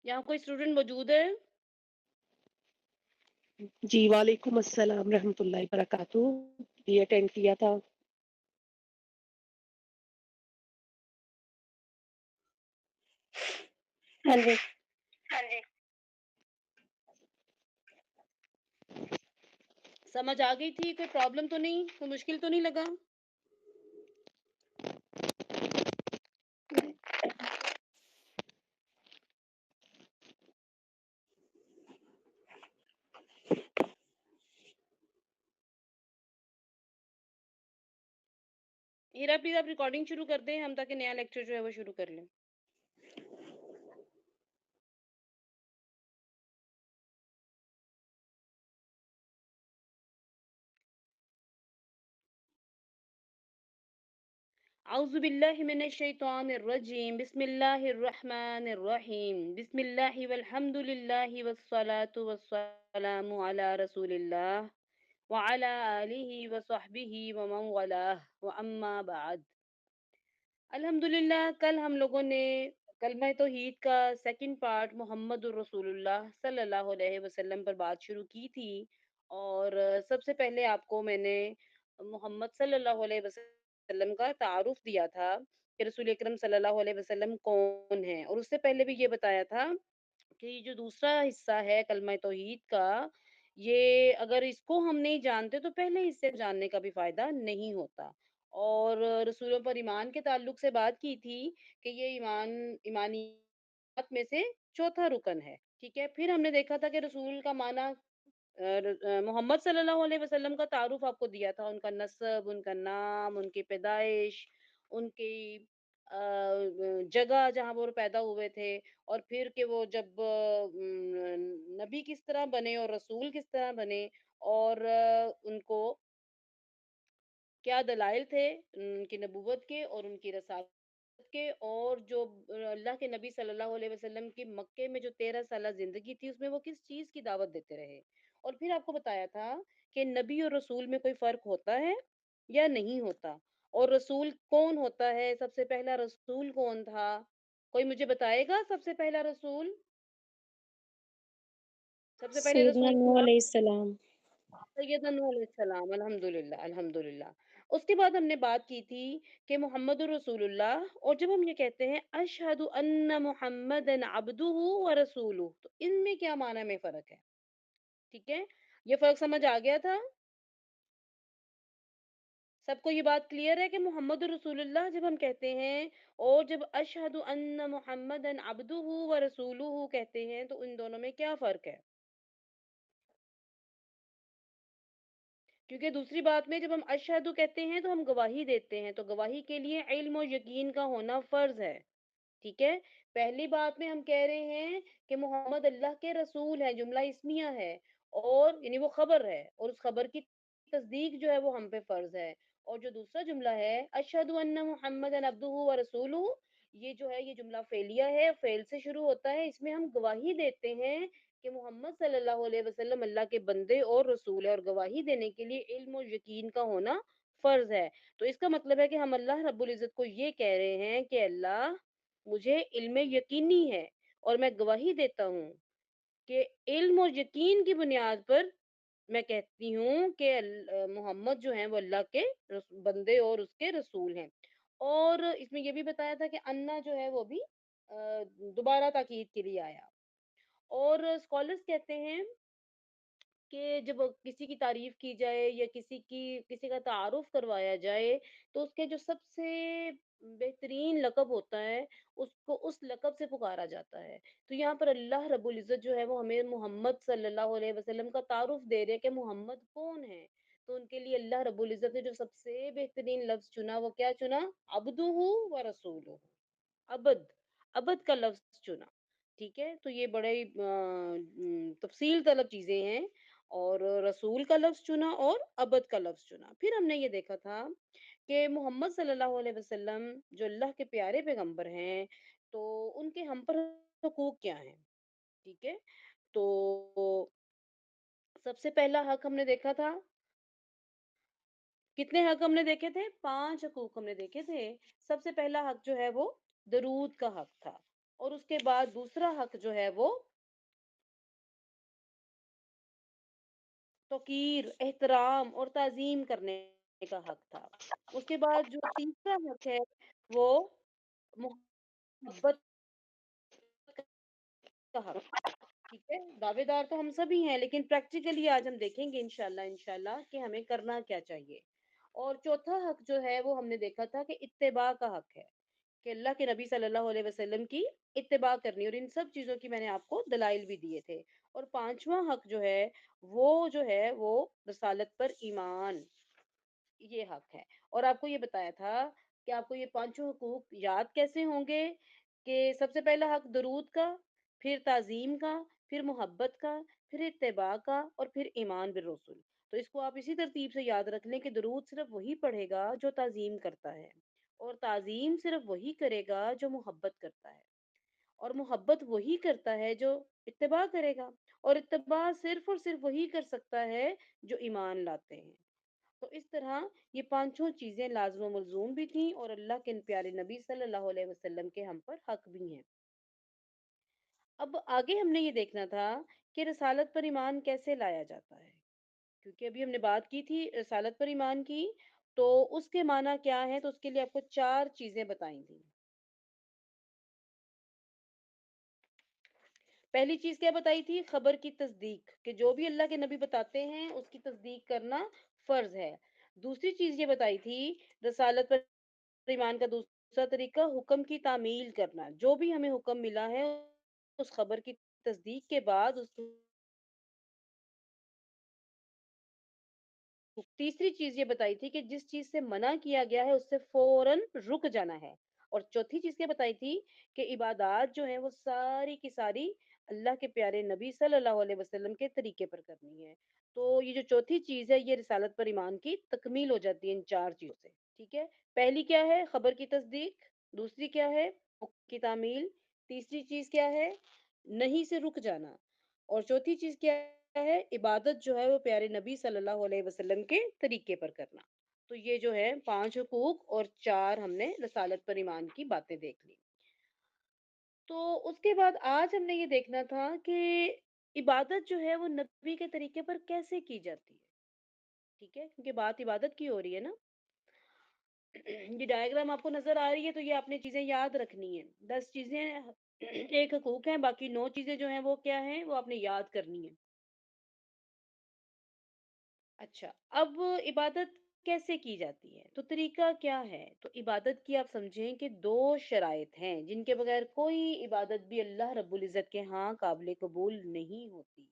यहाँ कोई स्टूडेंट मौजूद है؟ जी, वालेकुम अस्सलाम रहमतुल्लाहि बरकातुहू। जी, अटेंड किया था। हाँ जी। हाँ जी। समझ आ गई थी? कोई प्रॉब्लम तो नहीं, कोई मुश्किल तो नहीं लगा? हीरा प्लीज आप रिकॉर्डिंग शुरू कर दें, हम ताकि नया लेक्चर जो है वो शुरू कर लें। औज़ु बिल्लाहि मिनश शैतानिर रजीम, बिस्मिल्लाहिर रहमानिर रहीम, बिस्मिल्लाहि वल हम्दुलिल्लाहि वस्सलातु वस्सलामु अला रसूलिल्लाह व अला आलिहि व सहबिहि व मन वलाह व अम्मा बाद। अल्हम्दुलिल्लाह, कल हम लोगों ने कलमा तौहीद का सेकंड पार्ट मोहम्मदुर रसूलुल्लाह सल्लल्लाहु अलैहि वसल्लम पर बात शुरू की थी। और सबसे पहले आपको मैंने मोहम्मद सल्लल्लाहु अलैहि वसल्लम का तारुफ दिया था कि रसूल अकरम सल्लल्लाहु अलैहि वसल्लम कौन है, और उससे पहले भी ये बताया था कि ये जो दूसरा हिस्सा है कलमा तौहीद का, ये अगर इसको हम नहीं जानते तो पहले हिस्से को जानने का भी फायदा नहीं होता। और रसूलों पर ईमान के ताल्लुक से बात की थी कि ये ईमानियत में से चौथा रुकन है। ठीक है, फिर हमने देखा था कि रसूल का माना मोहम्मद सल्लल्लाहु अलैहि वसल्लम का तारुफ आपको दिया था, उनका नस्ब, उनका नाम, उनकी पैदाइश, उनकी जगह जहाँ वो पैदा हुए थे, और फिर कि वो जब नबी किस तरह बने और रसूल किस तरह बने, और उनको क्या दलाइल थे उनकी नबूवत के और उनकी रसालत के, और जो अल्लाह के नबी सल्लल्लाहु अलैहि वसल्लम की मक्के में जो 13 साल जिंदगी थी उसमें वो किस चीज की दावत देते रहे। और फिर आपको बताया था कि नबी और रसूल में कोई फर्क होता है या नहीं होता, और रसूल कौन होता है, सबसे पहला रसूल कौन था? कोई मुझे बताएगा सबसे पहला रसूल, सबसे पहले सैयदना रसूल नूह कौन? अलैहिस्सलाम। सैयदना नूह अलैहिस्सलाम, अल्हम्दुलिल्लाह अल्हम्दुलिल्लाह। उसके बाद हमने बात की थी कि मोहम्मदुर रसूलुल्लाह, और जब हम ये कहते हैं अशहदु अन्ना मुहम्मदन अब्दुहु व रसूलुहु, तो इनमें क्या माना में फर्क है? ठीक है, ये फर्क समझ आ गया था? सबको ये बात क्लियर है कि मोहम्मदुर रसूलुल्लाह जब हम कहते हैं, और जब अशहदु अन्ना मुहम्मदन अब्दुहु व रसूलुहु कहते हैं, तो इन दोनों में क्या फर्क है? क्योंकि दूसरी बात में जब हम अशहदु कहते हैं तो हम गवाही देते हैं, तो गवाही के लिए इल्म और यकीन का होना फर्ज है। ठीक है, पहली बात में हम कह रहे हैं कि मोहम्मद अल्लाह के रसूल है, जुमला इस्मिया है, और यानी वो खबर है, और उस खबर की तस्दीक जो है वो हम पे फर्ज है। और जो दूसरा जुमला है अशहदु अन्ना मुहम्मदन अब्दुहु व रसूलुहु, ये जो है ये जुमला फेलिया है, फेल से शुरू होता है, इसमें हम गवाही देते हैं कि मोहम्मद सल्लल्लाहु अलैहि वसल्लम अल्लाह के बंदे और रसूल है, और गवाही देने के लिए इल्म और यकीन का होना फर्ज है। तो इसका मतलब है कि हम अल्लाह रब्बुल इज्जत को ये कह रहे हैं कि अल्लाह, मुझे इल्म यकीनी है और मैं गवाही देता हूँ कि इल्म और यकीन की बुनियाद पर मैं कहती हूँ कि मोहम्मद जो हैं वो अल्लाह के बंदे और उसके रसूल हैं। और इसमें ये भी बताया था कि अन्ना जो है वो भी दोबारा ताकीद के लिए आया। और स्कॉलर्स कहते हैं कि जब किसी की तारीफ की जाए या किसी का तारुफ करवाया जाए, तो उसके जो सबसे बेहतरीन लक़ब होता है, उसको उस लक़ब से पुकारा जाता है। तो यहाँ पर अल्लाह रब्बुल इज़्ज़त जो है वो हमें मोहम्मद सल्लल्लाहु अलैहि वसल्लम का तारुफ दे रहे हैं कि मोहम्मद कौन है। तो उनके लिए अल्लाह रब्बुल इज़्ज़त ने जो सबसे बेहतरीन लफ्ज़ चुना वो क्या चुना? अब्दुहु व रसूलुहु। अबद, अबद का लफ्ज़ चुना। ठीक है? तो ये बड़े ही तफ़सील तलब चीज़ें हैं, और रसूल का लफ्ज़ चुना और अबद का लफ्ज़ चुना। फिर हमने ये देखा था कि मोहम्मद सल्लल्लाहु अलैहि वसल्लम जो अल्लाह के प्यारे पैगंबर हैं, तो उनके हम पर हुकूक क्या हैं? ठीक है? तो सबसे पहला हक हमने देखा था, कितने हक हमने देखे थे? 5 हकूक हमने देखे थे। सबसे पहला हक जो है वो दरूद का हक था, और उसके बाद दूसरा हक जो है वो तौकीर, एहतराम और ताज़ीम करने का हक था। उसके बाद जो तीसरा हक है वो मोहब्बत का हक, ठीक है? दावेदार तो हम सभी हैं, लेकिन प्रैक्टिकली आज हम देखेंगे इंशाल्लाह इंशाल्लाह कि हमें करना क्या चाहिए। और चौथा हक जो है वो हमने देखा था कि इत्तिबा का हक है, कि अल्लाह के नबी सल्लल्लाहु अलैहि वसल्लम की इत्तिबा करनी, और इन सब चीज़ों की मैंने आपको दलाइल भी दिए थे। और पाँचवाँ हक जो है वो रिसालत पर ईमान, ये हक है। और आपको ये बताया था कि आपको ये पांचों हकूक याद कैसे होंगे, कि सबसे पहला हक दरूद का, फिर ताजीम का, फिर मोहब्बत का, फिर इत्तिबा का, और फिर ईमान बिल रसूल। तो इसको आप इसी तरतीब से याद रख लें कि दरूद सिर्फ वही पढ़ेगा जो ताजीम करता है, और ताजीम सिर्फ वही करेगा जो मोहब्बत करता है, और मोहब्बत वही करता है जो इत्तिबा करेगा, और इत्तिबा सिर्फ और सिर्फ वही कर सकता है जो ईमान लाते हैं। तो इस तरह ये पांचों चीजें लाज़िम व मलज़ूम भी थीं, और अल्लाह के प्यारे नबी सल्लल्लाहु अलैहि वसल्लम के हम पर हक भी हैं। अब आगे हमने ये देखना था कि रिसालत पर ईमान कैसे लाया जाता है, क्योंकि अभी हमने बात की थी रिसालत पर ईमान की, तो उसके माना क्या है, तो उसके लिए आपको चार चीजें बताई थी। पहली चीज क्या बताई थी? खबर की तस्दीक, कि जो भी अल्लाह के नबी बताते हैं उसकी तस्दीक करना फर्ज है। दूसरी चीज ये बताई थी रसालत पर ईमान का दूसरा तरीका, हुक्म की तामील करना, जो भी हमें हुक्म मिला है उस खबर की तस्दीक के बाद उस तीसरी चीज ये बताई थी कि जिस चीज से मना किया गया है उससे फौरन रुक जाना है। और चौथी चीज क्या बताई थी कि इबादत जो है वो सारी की सारी अल्लाह के प्यारे नबी सल्लल्लाहु अलैहि वसल्लम के तरीके पर करनी है। तो ये जो चौथी चीज है ये रिसालत पर ईमान की तकमील हो जाती है इन चार चीजों से, ठीक है? पहली क्या है? खबर की तस्दीक। दूसरी क्या है? हुक्म की तामील। तीसरी चीज क्या है? नहीं से रुक जाना। और चौथी चीज क्या है? इबादत जो है वो प्यारे नबी सल्लल्लाहु अलैहि वसल्लम के तरीके पर करना। तो ये जो है पांच हुकूक और चार हमने रसालत पर ईमान की बातें देख ली। तो उसके बाद आज हमने ये देखना था कि इबादत जो है वो नबी के तरीके पर कैसे की जाती है, ठीक है? क्योंकि बात इबादत की हो रही है ना। ये डायग्राम आपको नजर आ रही है, तो ये आपने चीजें याद रखनी है। 10 चीजें एक हकूक है, बाकी 9 चीजें जो हैं वो क्या हैं, वो आपने याद करनी है। अच्छा, अब इबादत कैसे की जाती है? तो तरीका क्या है? तो इबादत की आप समझें कि 2 शराइत हैं, जिनके बगैर कोई इबादत भी अल्लाह रब्बुल इज़्ज़त के यहाँ काबिल कबूल नहीं होती।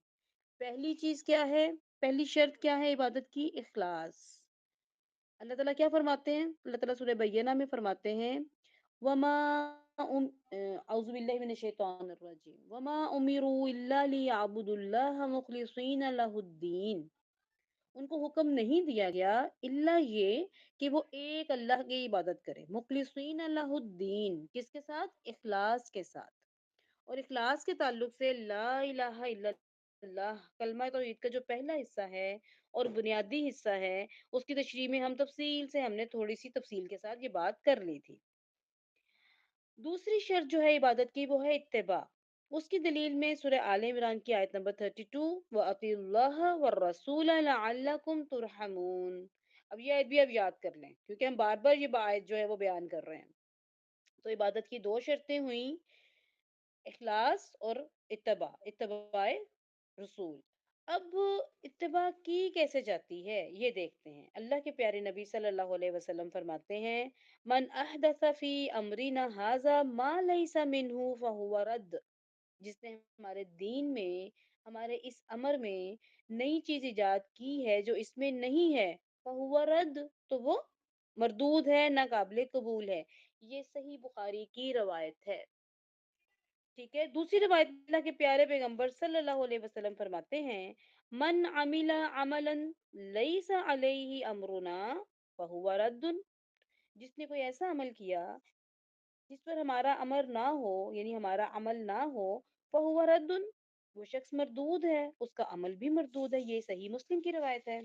पहली चीज़ क्या है? पहली शर्त क्या है इबादत की? इखलास। अल्लाह ताला क्या फरमाते हैं? अल्लाह ताला सूरह बय्यना में फरमाते हैं, वमा औज़ु बिल्लाहि मिनश शैतानिर रजीम, वमा उमिरू इल्ला लियअबुदुल्लाह मुखलिसीन लहुद्दीन। उनको हुक्म नहीं दिया गया इल्ला ये कि वो एक अल्लाह की इबादत करें, मुखलिसीन अल्लाहुद्दीन, किसके साथ? इखलास के साथ। और इखलास के ताल्लुक से ला इलाहा इल्लल्लाह कलमा तौहीद का जो पहला हिस्सा है और बुनियादी हिस्सा है, उसकी तशरीह में हम तफसील से हमने थोड़ी सी तफसील के साथ ये बात कर ली थी। दूसरी शर्त जो है इबादत की वो है इत्तिबा। उसकी दलील में सूरह आले इमरान की आयत नंबर 32, व अतिल्लाह व रसूल लअल्लकुम तुरहमून। अब ये आयत भी आप याद कर लें, क्योंकि हम बार बार ये आयत जो है वो बयान कर रहे हैं। तो इबादत की 2 शर्तें हुई, इखलास और इत्तिबा, इत्तिबाए रसूल। अब इत्तिबा की कैसे जाती है ये देखते हैं। अल्लाह के प्यारे नबी सल्लल्लाहु अलैहि वसल्लम फरमाते हैं, मन अहदथ फी अमरिना हाजा मा लैसा मिन्हु फहुवा रद्द। जिसने हमारे दीन में, हमारे इस अमर में नई चीज इजाद की है जो इसमें नहीं है, फहुवा रद्द, तो वो मरदूद है, ना काबिल कबूल है। ये सही बुखारी की रवायत है, ठीक है? दूसरी रिवायत अल्लाह के प्यारे पैगंबर सल्लल्लाहु अलैहि वसल्लम फरमाते हैं, मन अमिला अमलन लैसा अलैहि अमरुना फहुवा रद्दुन। जिसने कोई ऐसा अमल किया जिस पर हमारा अमर ना हो, यानी हमारा अमल ना हो, फहुवा रद्दुन, वो शख्स मरदूद है, उसका अमल भी मरदूद है। ये सही मुस्लिम की रिवायत है।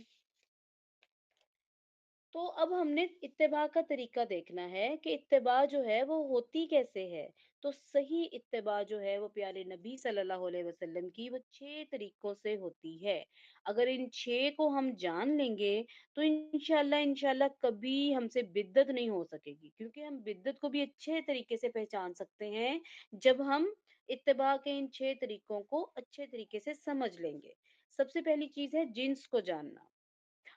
तो अब हमने इत्तिबा का तरीका देखना है कि इत्तिबा जो है वो होती कैसे है। तो सही इत्तिबा जो है वो प्यारे नबी सल्लल्लाहु अलैहि वसल्लम की वो 6 तरीकों से होती है। अगर इन 6 को हम जान लेंगे तो इंशाल्लाह इंशाल्लाह कभी हमसे बिद्दत नहीं हो सकेगी, क्योंकि हम बिद्दत को भी अच्छे तरीके से पहचान सकते हैं जब हम इत्तिबा के इन 6 तरीकों को अच्छे तरीके से समझ लेंगे। सबसे पहली चीज़ है जिन्स को जानना।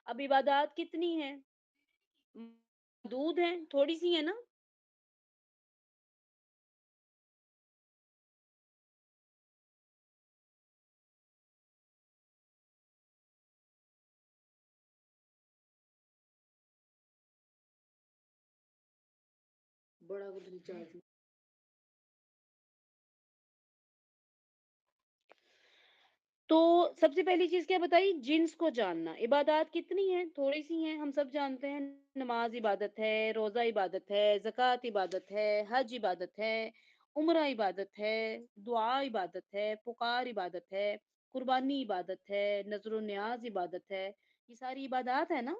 अब इबादत कितनी हैं? महदूद हैं, थोड़ी-सी है ना? बड़ा कुछ रिचार्ज। तो सबसे पहली चीज़ क्या बताई? जिन्स को जानना। इबादत कितनी हैं? थोड़ी-सी हैं, हम सब जानते हैं। नमाज़ इबादत है, रोज़ा इबादत है, ज़कात इबादत है, हज इबादत है, उम्रा इबादत है, दुआ इबादत है, पुकार इबादत है, कुर्बानी इबादत है, नज़्र नियाज़ इबादत है। ये सारी इबादत है ना?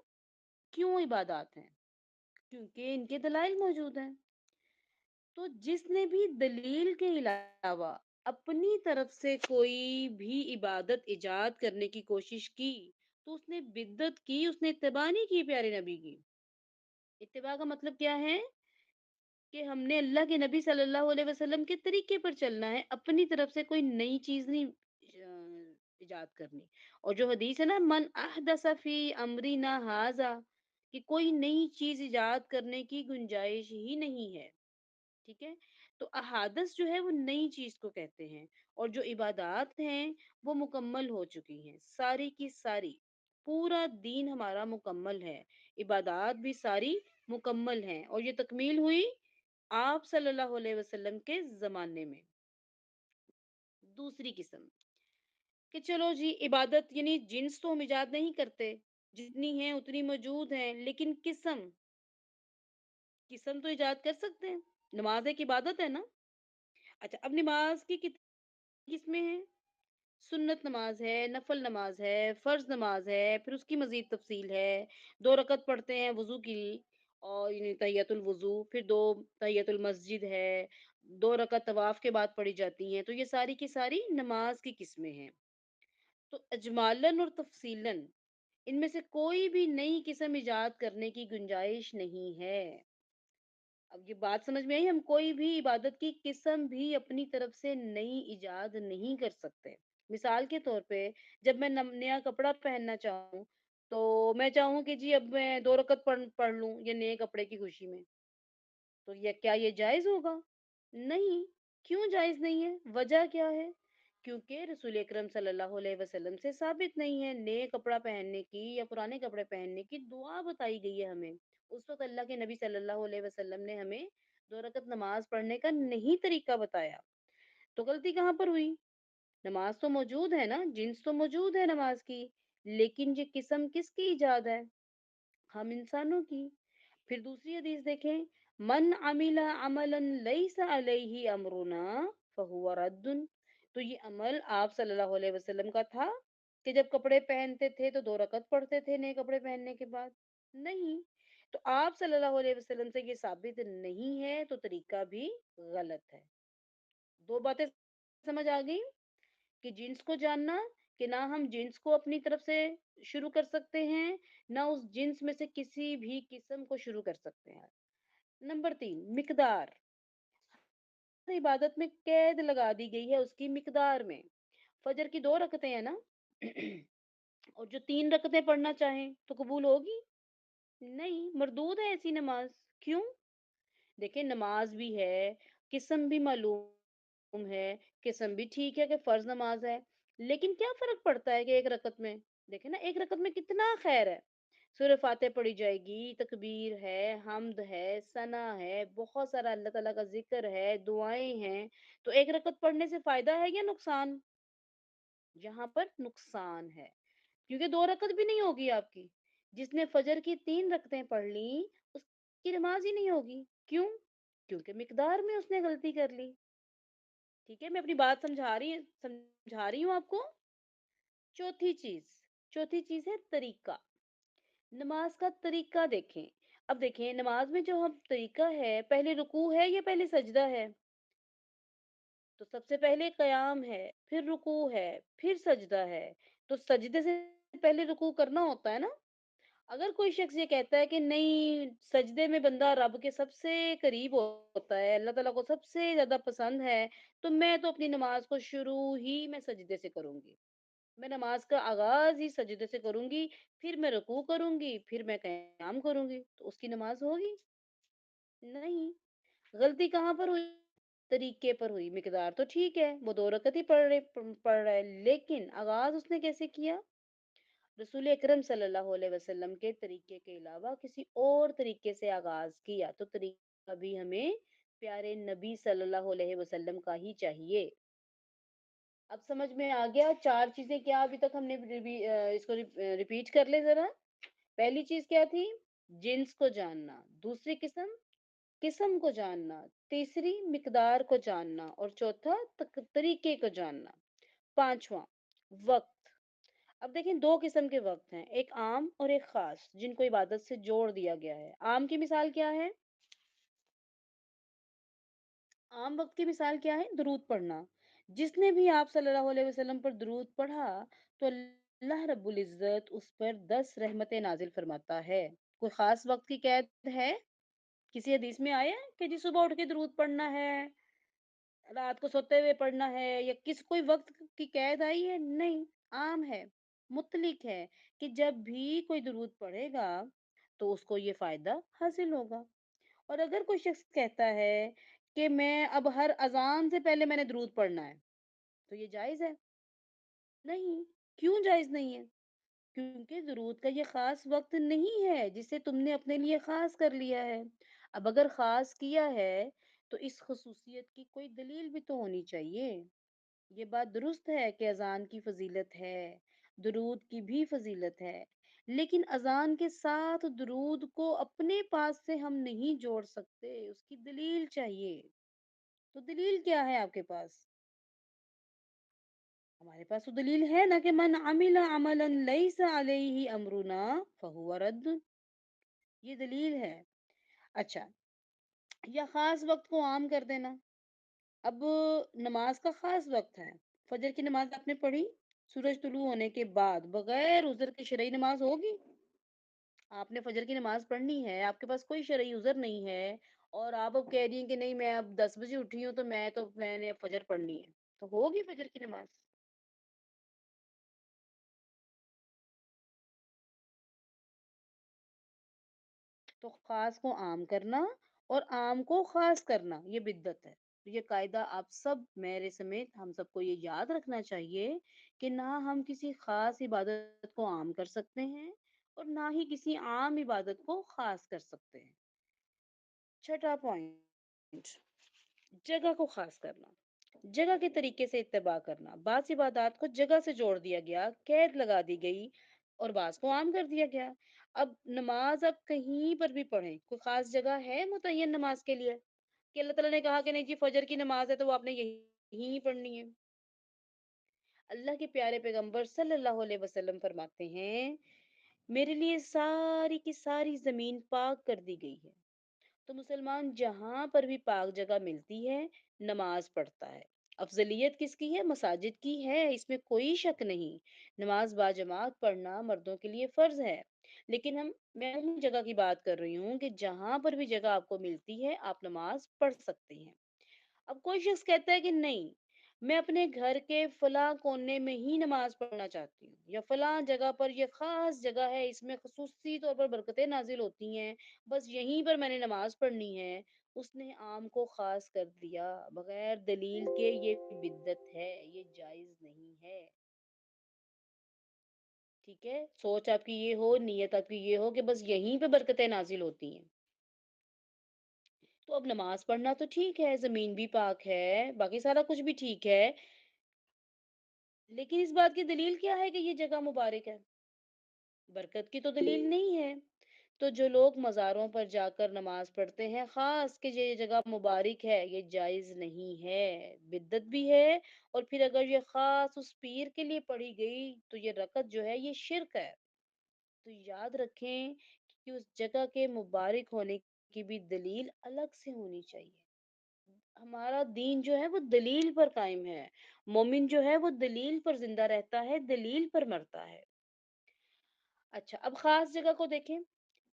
क्यों इबादत हैं? क्योंकि इनके दलाइल मौजूद हैं। तो जिसने भी दलील के अलावा अपनी तरफ से कोई भी इबादत इजाद करने की कोशिश की तो उसने बिद्दत की, उसने इत्तिबा नहीं की प्यारे नबी की। इत्तिबा का मतलब क्या है? कि हमने अल्लाह के नबी सल्लल्लाहु अलैहि वसल्लम के तरीके पर चलना है, अपनी तरफ से कोई नई चीज नहीं इजाद करनी। और जो हदीस है ना, मन अहदसा फी अमरीना हाजा, कि कोई नई चीज इजाद करने की गुंजाइश ही नहीं है। ठीक है? तो अहादस जो है वो नई चीज़ को कहते हैं, और जो इबादत हैं वो मुकम्मल हो चुकी हैं, सारी की सारी। पूरा दीन हमारा मुकम्मल है, इबादत भी सारी मुकम्मल हैं, और ये तकमील हुई आप सल्लल्लाहु अलैहि वसल्लम के ज़माने में। दूसरी किस्म कि चलो जी, इबादत यानी जिन्स तो हम इजाद नहीं करते, जितनी हैं उतनी मौजूद हैं, लेकिन किस्म किस्म तो इजाद कर सकते हैं। नमाज एक इबादत है ना? अच्छा, अब नमाज की कितनी किस्में हैं? सुन्नत नमाज है, नफल नमाज है, फर्ज नमाज है, फिर उसकी मजीद तफसील है। 2 रकत पढ़ते हैं वजू की, और यानी तहियतुल वजू, फिर 2 तहियतुल मस्जिद है, 2 रकत तवाफ के बाद पढ़ी जाती हैं। तो ये सारी की सारी नमाज की किस्में हैं। तो अजमालन और तफसीलन इनमें से कोई भी नई किस्म इजाद करने की गुंजाइश नहीं है। अब ये बात समझ में आई? हम कोई भी इबादत की किस्म भी अपनी तरफ से नई इजाद नहीं कर सकते। मिसाल के तौर पे, जब मैं नया कपड़ा पहनना चाहूँ, तो मैं चाहूँ कि जी अब मैं 2 रकत पढ़ लूँ ये नए कपड़े की खुशी में, तो ये क्या ये जायज होगा? नहीं। क्यों जायज नहीं है? वजह क्या है? क्योंकि रसूल अकरम सल्लल्लाहु अलैहि वसल्लम से साबित नहीं है। नए कपड़ा पहनने की या पुराने कपड़े पहनने की दुआ बताई गई है हमें। उस वक्त अल्लाह के नबी सल्लल्लाहु अलैहि वसल्लम ने हमें 2 रकत नमाज पढ़ने का नहीं तरीका बताया। तो गलती कहाँ पर हुई? नमाज तो मौजूद है ना, जिन्स तो मौजूद है नमाज की, लेकिन ये किस्म किसकी इजाद है? हम इंसानों की। फिर दूसरी हदीस देखें, मन अमिला अमलन लैसा अलैहि अमरुना फहुवा रद्दुन। तो ये अमल आप सल्लल्लाहु अलैहि वसल्लम का था कि जब कपड़े पहनते थे तो 2 रकत पढ़ते थे नए कपड़े पहनने के बाद? नहीं। तो आप सल्लल्लाहु अलैहि वसल्लम से ये साबित नहीं है, तो तरीका भी गलत है। 2 बातें समझ आ गई? कि जीन्स को जानना, कि ना हम जीन्स को अपनी तरफ से शुरू कर सकते हैं, ना उस जीन्स में से किसी भी किस्म को शुरू कर सकते हैं। नंबर 3, मिकदार। हर इबादत में कैद लगा दी गई है उसकी मिकदार में। फजर की 2 रकतें हैं ना, और जो 3 रकतें पढ़ना चाहें तो कबूल होगी? नहीं, मरदूद है ऐसी नमाज। क्यों? देखिए, नमाज भी है, किस्म भी मालूम है, किस्म भी ठीक है कि फर्ज नमाज है, लेकिन क्या फर्क पड़ता है कि 1 रकत में? देखे ना, 1 रकत में कितना खैर है। सूरह फातिहा पढ़ी जाएगी, तकबीर है, हम्द है, सना है, बहुत सारा अल्लाह ताला का जिक्र है, दुआएं हैं। तो 1 रकत पढ़ने से फायदा है या नुकसान? यहाँ पर नुकसान है, क्योंकि 2 रकत भी नहीं होगी आपकी। जिसने फजर की 3 रकतें पढ़ ली, उसकी नमाज ही नहीं होगी। क्यों? क्योंकि मिकदार में उसने गलती कर ली। ठीक है, मैं अपनी बात समझा रही हूँ आपको। चौथी चीज चौथी चीज है तरीका। नमाज का तरीका देखें। अब देखें, नमाज में जो हम तरीका है, पहले रुकू है या पहले सजदा है? तो सबसे पहले कयाम है, फिर रुकू है, फिर सजदा है। तो सजदे से पहले रुकू करना होता है ना। अगर कोई शख्स ये कहता है कि नहीं, सजदे में बंदा रब के सबसे करीब होता है, अल्लाह ताला को सबसे ज्यादा पसंद है, तो मैं तो अपनी नमाज को शुरू ही मैं सजदे से करूंगी। मैं नमाज का आगाज ही सजदे से करूंगी, फिर मैं रुकू करूंगी, फिर मैं कयाम करूंगी, तो उसकी नमाज होगी? नहीं। गलती कहाँ पर हुई? तरीके पर हुई। मिकदार तो ठीक है, वो 2 रकत ही पढ़ रहा है, लेकिन आगाज़ उसने कैसे किया? रसूल अकरम सल्लल्लाहु अलैहि वसल्लम के तरीके के अलावा किसी और तरीके से आगाज़ किया, तो तरीका भी हमें प्यारे नबी सल्लल्लाहु अलैहि वसल्लम का ही चाहिए। अब समझ में आ गया 4 चीज़ें क्या अभी तक हमने इसको रिपीट कर ले ज़रा। पहली चीज़ क्या थी? जिन्स को जानना, दूसरी किस्म किस्म को जानना, तीसरी मिकदार को जानना और चौथा तरीके को जानना। पांचवा वक्त। अब देखें, 2 किस्म के वक्त हैं, एक आम और एक खास, जिनको इबादत से जोड़ दिया गया है। आम की मिसाल क्या है? आम वक्त की मिसाल क्या है? दरूद पढ़ना। जिसने भी आप सल्लल्लाहु अलैहि वसल्लम पर दरूद पढ़ा, तो अल्लाह रब्बुल इज्जत उस पर 10 रहमतें नाजिल फरमाता है। कोई खास वक्त की कैद है? किसी हदीस में आया है कि जी सुबह उठ के दरूद पढ़ना है, रात को सोते हुए पढ़ना है, या किस कोई वक्त की कैद आई है? नहीं। आम है, मुतलिक है, कि जब भी कोई दुरूद पढ़ेगा तो उसको ये फायदा हासिल होगा। और अगर कोई शख्स कहता है कि मैं अब हर अजान से पहले मैंने दुरूद पढ़ना है, तो ये जायज है? नहीं। क्यों जायज नहीं है? क्योंकि दुरूद का ये खास वक्त नहीं है जिसे तुमने अपने लिए खास कर लिया है। अब अगर खास किया है, तो इस खसूसियत की कोई दलील भी तो होनी चाहिए। ये बात दुरुस्त है कि अजान की फजीलत है, दुरूद की भी फजीलत है, लेकिन अजान के साथ दुरूद को अपने पास से हम नहीं जोड़ सकते, उसकी दलील चाहिए। तो दलील क्या है आपके पास? हमारे पास तो दलील है ना कि मन अमिला अमलन लैसा अलैहि अमरुना फहुवा रद्द। ये दलील है। अच्छा, या खास वक्त को आम कर देना। अब नमाज का खास वक्त है, फजर की नमाज आपने पढ़ी, सूरज तुलू होने के बाद बगैर उज़र के शरई नमाज होगी? आपने फजर की नमाज पढ़नी है, आपके पास कोई शरई उज़र नहीं है, और आप अब कह रही हैं कि नहीं, मैं अब 10 बजे उठी हूँ, तो मैंने फजर पढ़नी है, तो होगी फजर की नमाज? तो खास को आम करना और आम को खास करना ये बिद्दत है। तो ये कायदा आप सब, मेरे समेत हम सबको ये याद रखना चाहिए कि ना हम किसी खास इबादत को आम कर सकते हैं और ना ही किसी आम इबादत को खास कर सकते हैं। छठा पॉइंट, जगह को खास करना। जगह के तरीके से इत्तेबा करना। बास इबादत को जगह से जोड़ दिया गया, कैद लगा दी गई, और बास को आम कर दिया गया। अब नमाज आप कहीं पर भी पढ़ें, कोई खास जगह है मुतय्यन नमाज के लिए कि अल्लाह ताला ने कहा कि नहीं जी फजर की नमाज है तो वो आपने यही पढ़नी है? अल्लाह के प्यारे पैगंबर सल्लल्लाहु अलैहि वसल्लम फरमाते हैं, मेरे लिए सारी की सारी जमीन पाक कर दी गई है। तो मुसलमान जहां पर भी पाक जगह मिलती है, नमाज पढ़ता है। अफजलियत किसकी है? मसाजिद की है, इसमें कोई शक नहीं। नमाज बाजमात पढ़ना मर्दों के लिए फर्ज है, लेकिन मैं उन जगह की बात कर रही हूँ कि जहां पर भी जगह आपको मिलती है, आप नमाज पढ़ सकते हैं। अब कोई शख्स कहता है कि नहीं, मैं अपने घर के फलां कोने में ही नमाज पढ़ना चाहती हूँ, या फलां जगह पर ये खास जगह है, इसमें खसूसी तौर पर बरकतें नाजिल होती हैं, बस यहीं पर मैंने नमाज पढ़नी है। उसने आम को खास कर दिया बगैर दलील के, ये बिद्दत है, ये जायज नहीं है। ठीक है, सोच आपकी ये हो, नियत आपकी ये हो कि बस यहीं पे बरकतें नाजिल होती हैं, तो अब नमाज पढ़ना तो ठीक है, जमीन भी पाक है, बाकी सारा कुछ भी ठीक है, लेकिन इस बात की दलील क्या है कि ये जगह मुबारक है? बरकत की तो दलील नहीं है। तो जो लोग मज़ारों पर जाकर नमाज पढ़ते हैं, खास कि ये जगह मुबारक है, ये जायज़ नहीं है, बिद्दत भी है। और फिर अगर ये खास उस पीर के लिए पढ़ी गई, तो ये रकत जो है ये शिरक है। तो याद रखें कि उस जगह के मुबारक होने की भी दलील अलग से होनी चाहिए। हमारा दीन जो है वो दलील पर कायम है। मोमिन जो है वो दलील पर ज़िंदा रहता है, दलील पर मरता है। अच्छा, अब ख़ास जगह को देखें,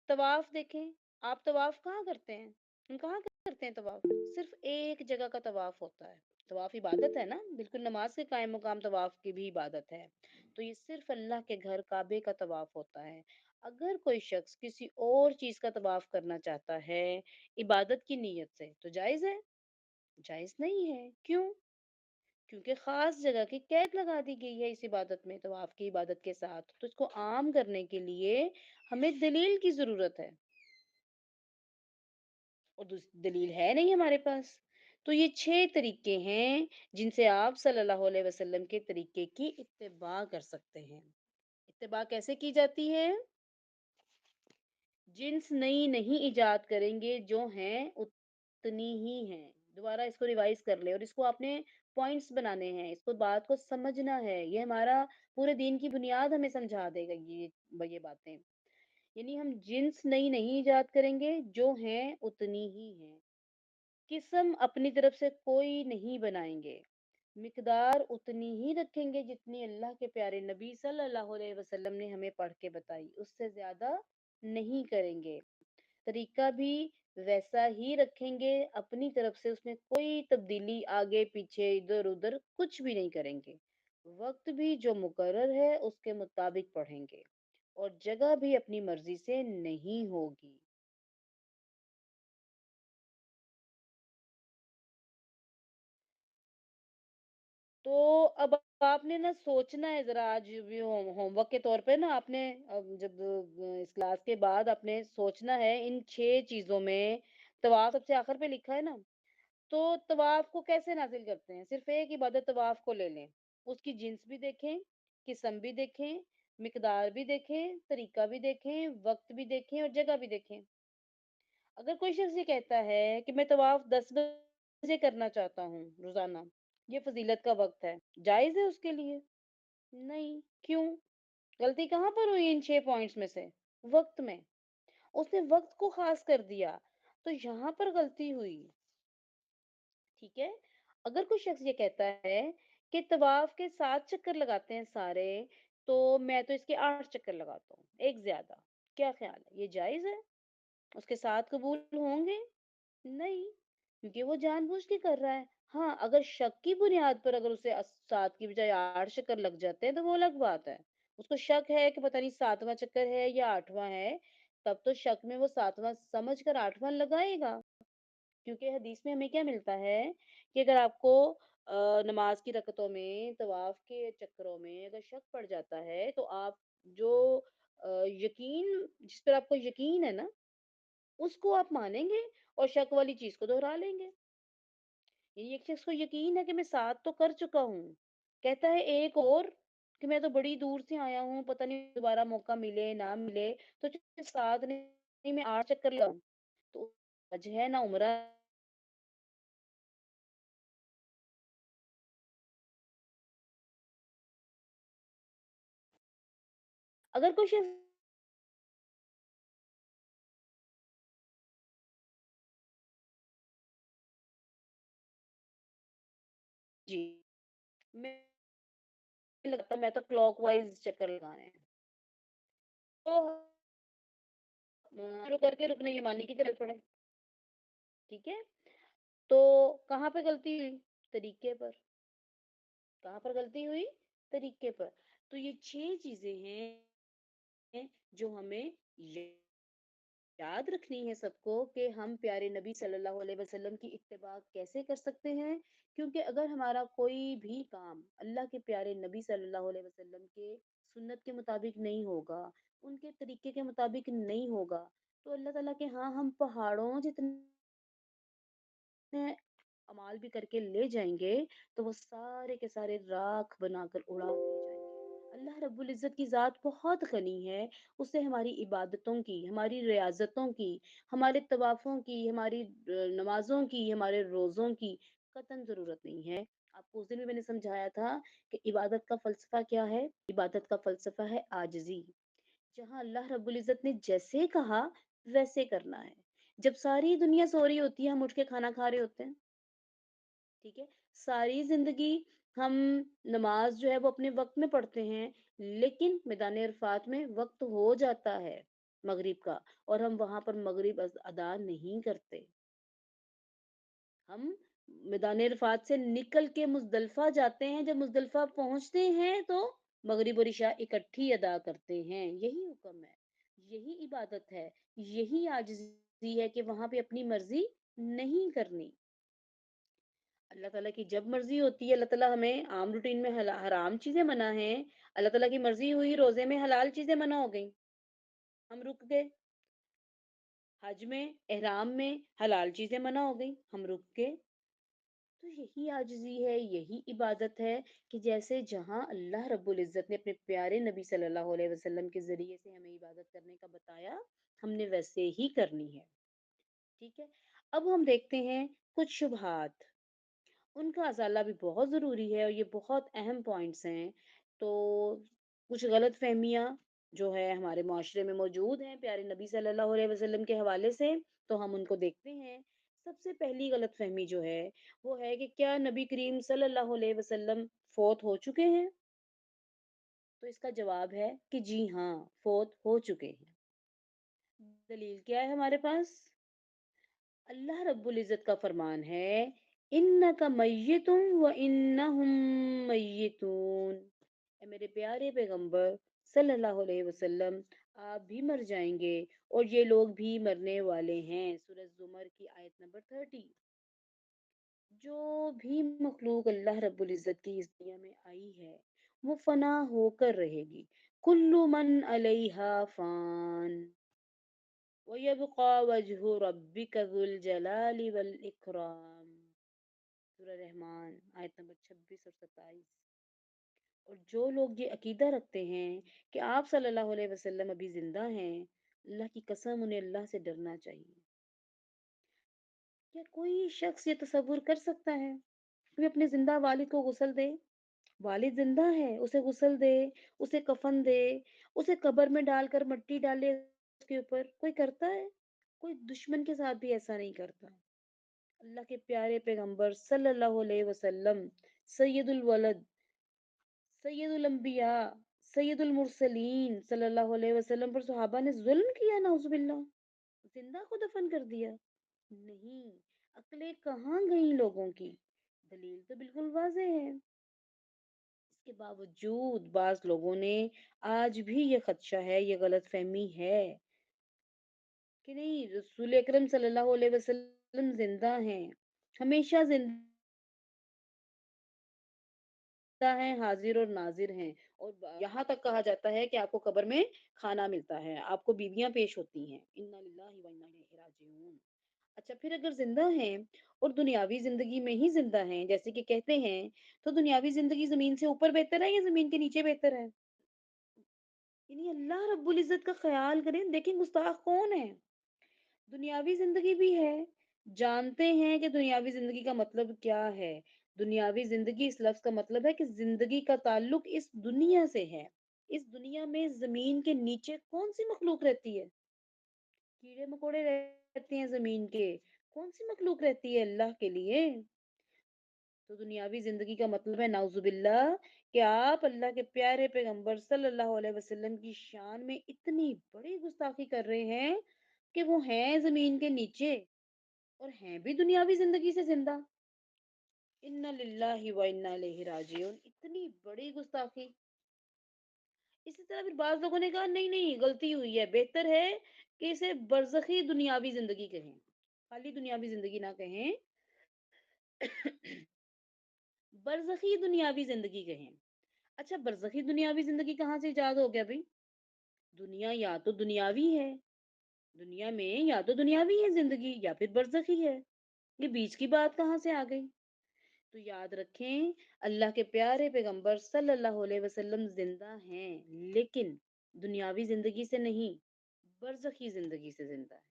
तवाफ़ देखें। आप तवाफ़ कहाँ करते हैं? हम कहाँ करते हैं तवाफ़? सिर्फ़ एक जगह का तवाफ़ होता है। तवाफ़ इबादत है ना? बिल्कुल नमाज़ के कायम मक़ाम तवाफ़ की भी इबादत है। तो ये सिर्फ़ अल्लाह के घर काबे का तवाफ़ होता है। अगर कोई शख़्स किसी और चीज़ का तवाफ़ करना चाहता है, इबादत की नीयत से, तो जायज़ है? जायज़ नहीं है। क्यों? क्योंकि ख़ास जगह की कैद लगा दी गई है इस इबादत में, तवाफ़ की इबादत के साथ। तो इसको आम करने के लिए हमें दलील की ज़रूरत है। और दलील है नहीं हमारे पास। तो ये 6 तरीके हैं जिनसे आप सल्लल्लाहु अलैहि वसल्लम के तरीके की इत्तिबा कर सकते हैं। इत्तिबा कैसे की जाती है? जिन्स नई नहीं इजाद करेंगे, जो हैं उतनी ही हैं। दोबारा इसको रिवाइज कर ले और इसको आपने पॉइंट्स बनाने हैं, इसको बात को समझना है। ये हमारा पूरे दीन की बुनियाद हमें समझा देगा ये बातें। यानी हम जिन्स नई नहीं इजाद करेंगे, जो हैं उतनी ही हैं। किस्म अपनी तरफ से कोई नहीं बनाएंगे, मिकदार उतनी ही रखेंगे जितनी अल्लाह के प्यारे नबी सल्लल्लाहु अलैहि वसल्लम ने हमें पढ़ के बताई, उससे ज्यादा नहीं करेंगे। तरीका भी वैसा ही रखेंगे, अपनी तरफ से उसमें कोई तब्दीली आगे पीछे इधर उधर कुछ भी नहीं करेंगे। वक्त भी जो मुकर्रर है उसके मुताबिक पढ़ेंगे और जगह भी अपनी मर्जी से नहीं होगी। तो अब आपने ना सोचना है ज़रा, आज भी होमवर्क के तौर पे ना आपने, अब जब इस क्लास के बाद आपने सोचना है इन 6 चीज़ों में। तवाफ़ सबसे आखिर पे लिखा है ना, तो तवाफ़ को कैसे नाज़िल करते हैं? सिर्फ़ एक इबादत तवाफ़ को ले लें, उसकी जिन्स भी देखें, किस्म भी देखें, मिकदार भी देखें, तरीका भी देखें, वक़्त भी देखें और जगह भी देखें। अगर कोई शख्स ये कहता है कि मैं तवाफ 10 बजे करना चाहता हूँ रोजाना, ये फजीलत का वक्त है, जायज है उसके लिए? नहीं। क्यों? गलती कहाँ पर हुई इन 6 पॉइंट्स में से? वक्त में। उसने वक्त को खास कर दिया, तो यहाँ पर गलती हुई। ठीक है। अगर कोई शख्स ये कहता है कि तवाफ के 7 चक्कर लगाते हैं सारे, तो मैं तो इसके 8 चक्कर लगाता हूँ, एक ज्यादा। क्या ख्याल है, ये जायज है? उसके साथ कबूल होंगे? नहीं, क्योंकि वो जानबूझ के कर रहा है। हाँ, अगर शक की बुनियाद पर अगर उसे 7 की बजाय 8 चक्कर लग जाते हैं, तो वो अलग बात है। उसको शक है कि पता नहीं 7वां चक्कर है या 8वां है, तब तो शक में वो 7वां समझ कर 8वां लगाएगा। क्योंकि हदीस में हमें क्या मिलता है कि अगर आपको नमाज की रकतों में, तवाफ के चक्करों में अगर शक पड़ जाता है, तो आप जो यकीन, जिस पर आपको यकीन है ना, उसको आप मानेंगे और शक वाली चीज को दोहरा लेंगे। यानी एक शख्स को यकीन है कि मैं 7 तो कर चुका हूँ, कहता है एक और, कि मैं तो बड़ी दूर से आया हूँ, पता नहीं दोबारा मौका मिले ना मिले, तो चाहे 7 नहीं मैं 8 चक्कर लगाऊं, तो हज है ना उम्रा। अगर कोई शख्स, जी, मैं लगता मैं तो क्लॉकवाइज चक्कर लगाने हैं, तो शुरू करके रुकने की मानी की जरूरत पड़े। ठीक है। तो कहाँ पे गलती हुई? तरीके पर। कहाँ पर गलती हुई? तरीके पर। तो ये 6 चीजें हैं जो हमें याद रखनी है सबको, कि हम प्यारे नबी सल्लल्लाहु अलैहि वसल्लम की इत्तिबा कैसे कर सकते हैं। क्योंकि अगर हमारा कोई भी काम अल्लाह के प्यारे नबी सल्लल्लाहु अलैहि वसल्लम के सुन्नत के मुताबिक नहीं होगा, उनके तरीके के मुताबिक नहीं होगा, तो अल्लाह ताला के हाँ हम पहाड़ों जितने अमाल भी करके ले जाएंगे, तो वो सारे के सारे राख बनाकर उड़ा दिए जाएंगे। अल्लाह रब्बुल इज़्ज़त की ज़ात बहुत गनी है, उसे हमारी इबादतों की, हमारी रियाज़तों की, हमारे तवाफ़ों की, हमारी नमाज़ों की, हमारे रोज़ों की कतई ज़रूरत नहीं है। आपको उस दिन भी मैंने समझाया था कि इबादत का फ़लसफ़ा क्या है? इबादत का फ़लसफ़ा है आजिज़ी। जहाँ अल्लाह रब्बुल इज़्ज़त ने जैसे कहा, वैसे करना है। जब सारी दुनिया सो रही होती है, हम उठ के खाना खा रहे होते हैं। ٹھیک ہے، ساری زندگی ہم نماز جو ہے وہ اپنے وقت میں پڑھتے ہیں، لیکن میدان عرفات میں وقت ہو جاتا ہے مغرب کا، اور ہم وہاں پر مغرب ادا نہیں کرتے. ہم میدان عرفات سے نکل کے مزدلفہ جاتے ہیں، جب مزدلفہ پہنچتے ہیں تو مغرب اور عشاء اکٹھی ادا کرتے ہیں. یہی حکم ہے، یہی عبادت ہے، یہی عاجزی ہے کہ وہاں پہ اپنی مرضی نہیں کرنی. اللہ تعالیٰ کی جب مرضی ہوتی ہے، اللہ تعالیٰ ہمیں عام روٹین میں حرام چیزیں منع ہیں، اللہ تعالیٰ کی مرضی ہوئی روزے میں حلال چیزیں منع ہو گئیں، ہم رک گئے. حج میں احرام میں حلال چیزیں منع ہو گئیں، ہم رک گئے. تو یہی عاجزی ہے، یہی عبادت ہے کہ جیسے جہاں اللہ رب العزت نے اپنے پیارے نبی صلی اللہ علیہ وسلم کے ذریعے سے ہمیں عبادت کرنے کا بتایا، ہم نے ویسے ہی کرنی ہے. ٹھیک ہے، اب ہم دیکھتے ہیں کچھ شبہات، ان کا ازالہ بھی بہت ضروری ہے، اور یہ بہت اہم پوائنٹس ہیں. تو کچھ غلط فہمیاں جو ہے ہمارے معاشرے میں موجود ہیں پیارے نبی صلی اللہ علیہ وسلم کے حوالے سے، تو ہم ان کو دیکھتے ہیں. سب سے پہلی غلط فہمی جو ہے وہ ہے کہ کیا نبی کریم صلی اللہ علیہ وسلم فوت ہو چکے ہیں؟ تو اس کا جواب ہے کہ جی ہاں، فوت ہو چکے ہیں. دلیل کیا ہے ہمارے پاس؟ اللہ رب العزت کا فرمان ہے، انک میت و انہم میتون. اے میرے پیارے پیغمبر صلی اللہ علیہ وسلم، آپ بھی مر جائیں گے اور یہ لوگ بھی مرنے والے ہیں. سورہ زمر کی آیت نمبر 30. جو بھی مخلوق اللہ رب العزت کی اس دنیا میں آئی ہے وہ فنا ہو کر رہے گی. کل من علیہا فان وَيَبْقَى وَجْهُ رَبِّكَ ذُو الْجَلَالِ وَالْإِكْرَامِ. سورہ رحمان آیت نمبر 26 اور 27. اور جو لوگ یہ عقیدہ رکھتے ہیں کہ آپ صلی اللہ علیہ وسلم ابھی زندہ ہیں، اللہ کی قسم انہیں اللہ سے ڈرنا چاہیے. کیا کوئی شخص یہ تصور کر سکتا ہے کہ اپنے زندہ والد کو غسل دے؟ والد زندہ ہے، اسے غسل دے، اسے کفن دے، اسے قبر میں ڈال کر مٹی ڈالے اس کے اوپر. کوئی کرتا ہے؟ کوئی دشمن کے ساتھ بھی ایسا نہیں کرتا. اللہ کے پیارے پیغمبر صلی اللہ علیہ وسلم سید الولد، سید الانبیاء، سید المرسلین صلی اللہ علیہ وسلم پر صحابہ نے ظلم کیا، نعوذ باللہ، زندہ کو دفن کر دیا؟ نہیں. عقلیں کہاں گئیں لوگوں کی؟ دلیل تو بالکل واضح ہے. اس کے باوجود بعض لوگوں نے آج بھی یہ خدشہ ہے، یہ غلط فہمی ہے کہ نہیں، رسول اکرم صلی اللہ علیہ وسلم زندہ ہیں، ہمیشہ زندہ ہیں، حاضر اور ناظر ہیں. اور یہاں تک کہا جاتا ہے کہ آپ کو قبر میں کھانا ملتا ہے، آپ کو بیویاں پیش ہوتی ہیں. انا للہ و انا الیہ راجعون. اچھا، پھر اگر زندہ ہیں اور دنیاوی زندگی میں ہی زندہ ہیں جیسے کہ کہتے ہیں، تو دنیاوی زندگی زمین سے اوپر بہتر ہے یا زمین کے نیچے بہتر ہے؟ یعنی اللہ رب العزت کا خیال کریں. دیکھیں گستاخ کون ہے. دنیاوی زندگی بھی ہے، جانتے ہیں کہ دنیاوی زندگی کا مطلب کیا ہے. دنیاوی زندگی اس لفظ کا مطلب ہے کہ زندگی کا تعلق اس دنیا سے ہے. اس دنیا میں زمین کے نیچے کون سی مخلوق رہتی ہے؟ کیڑے مکوڑے رہتے ہیں زمین کے. کون سی مخلوق رہتی ہے اللہ کے لیے؟ تو دنیاوی زندگی کا مطلب ہے نعوذ باللہ کہ آپ اللہ کے پیارے پیغمبر صلی اللہ علیہ وسلم کی شان میں اتنی بڑی گستاخی کر رہے ہیں کہ وہ ہیں زمین کے نیچے اور ہیں بھی دنیاوی زندگی سے زندہ. انا للہ و انا الیہ راجعون. اتنی بڑی گستاخی. اسی طرح پھر بعض لوگوں نے کہا نہیں نہیں، غلطی ہوئی ہے، بہتر ہے کہ اسے برزخی دنیاوی زندگی کہیں، خالی دنیاوی زندگی نہ کہیں، برزخی دنیاوی زندگی کہیں. اچھا، برزخی دنیاوی زندگی کہاں سے ایجاد ہو گیا بھائی؟ دنیا یا تو دنیاوی ہے، دنیا میں یا تو دنیاوی ہے زندگی یا پھر برزخی ہے. یہ بیچ کی بات کہاں سے آ گئی؟ تو یاد رکھیں، اللہ کے پیارے پیغمبر صلی اللہ علیہ وسلم زندہ ہیں، لیکن دنیاوی زندگی سے نہیں، برزخی زندگی سے زندہ ہے.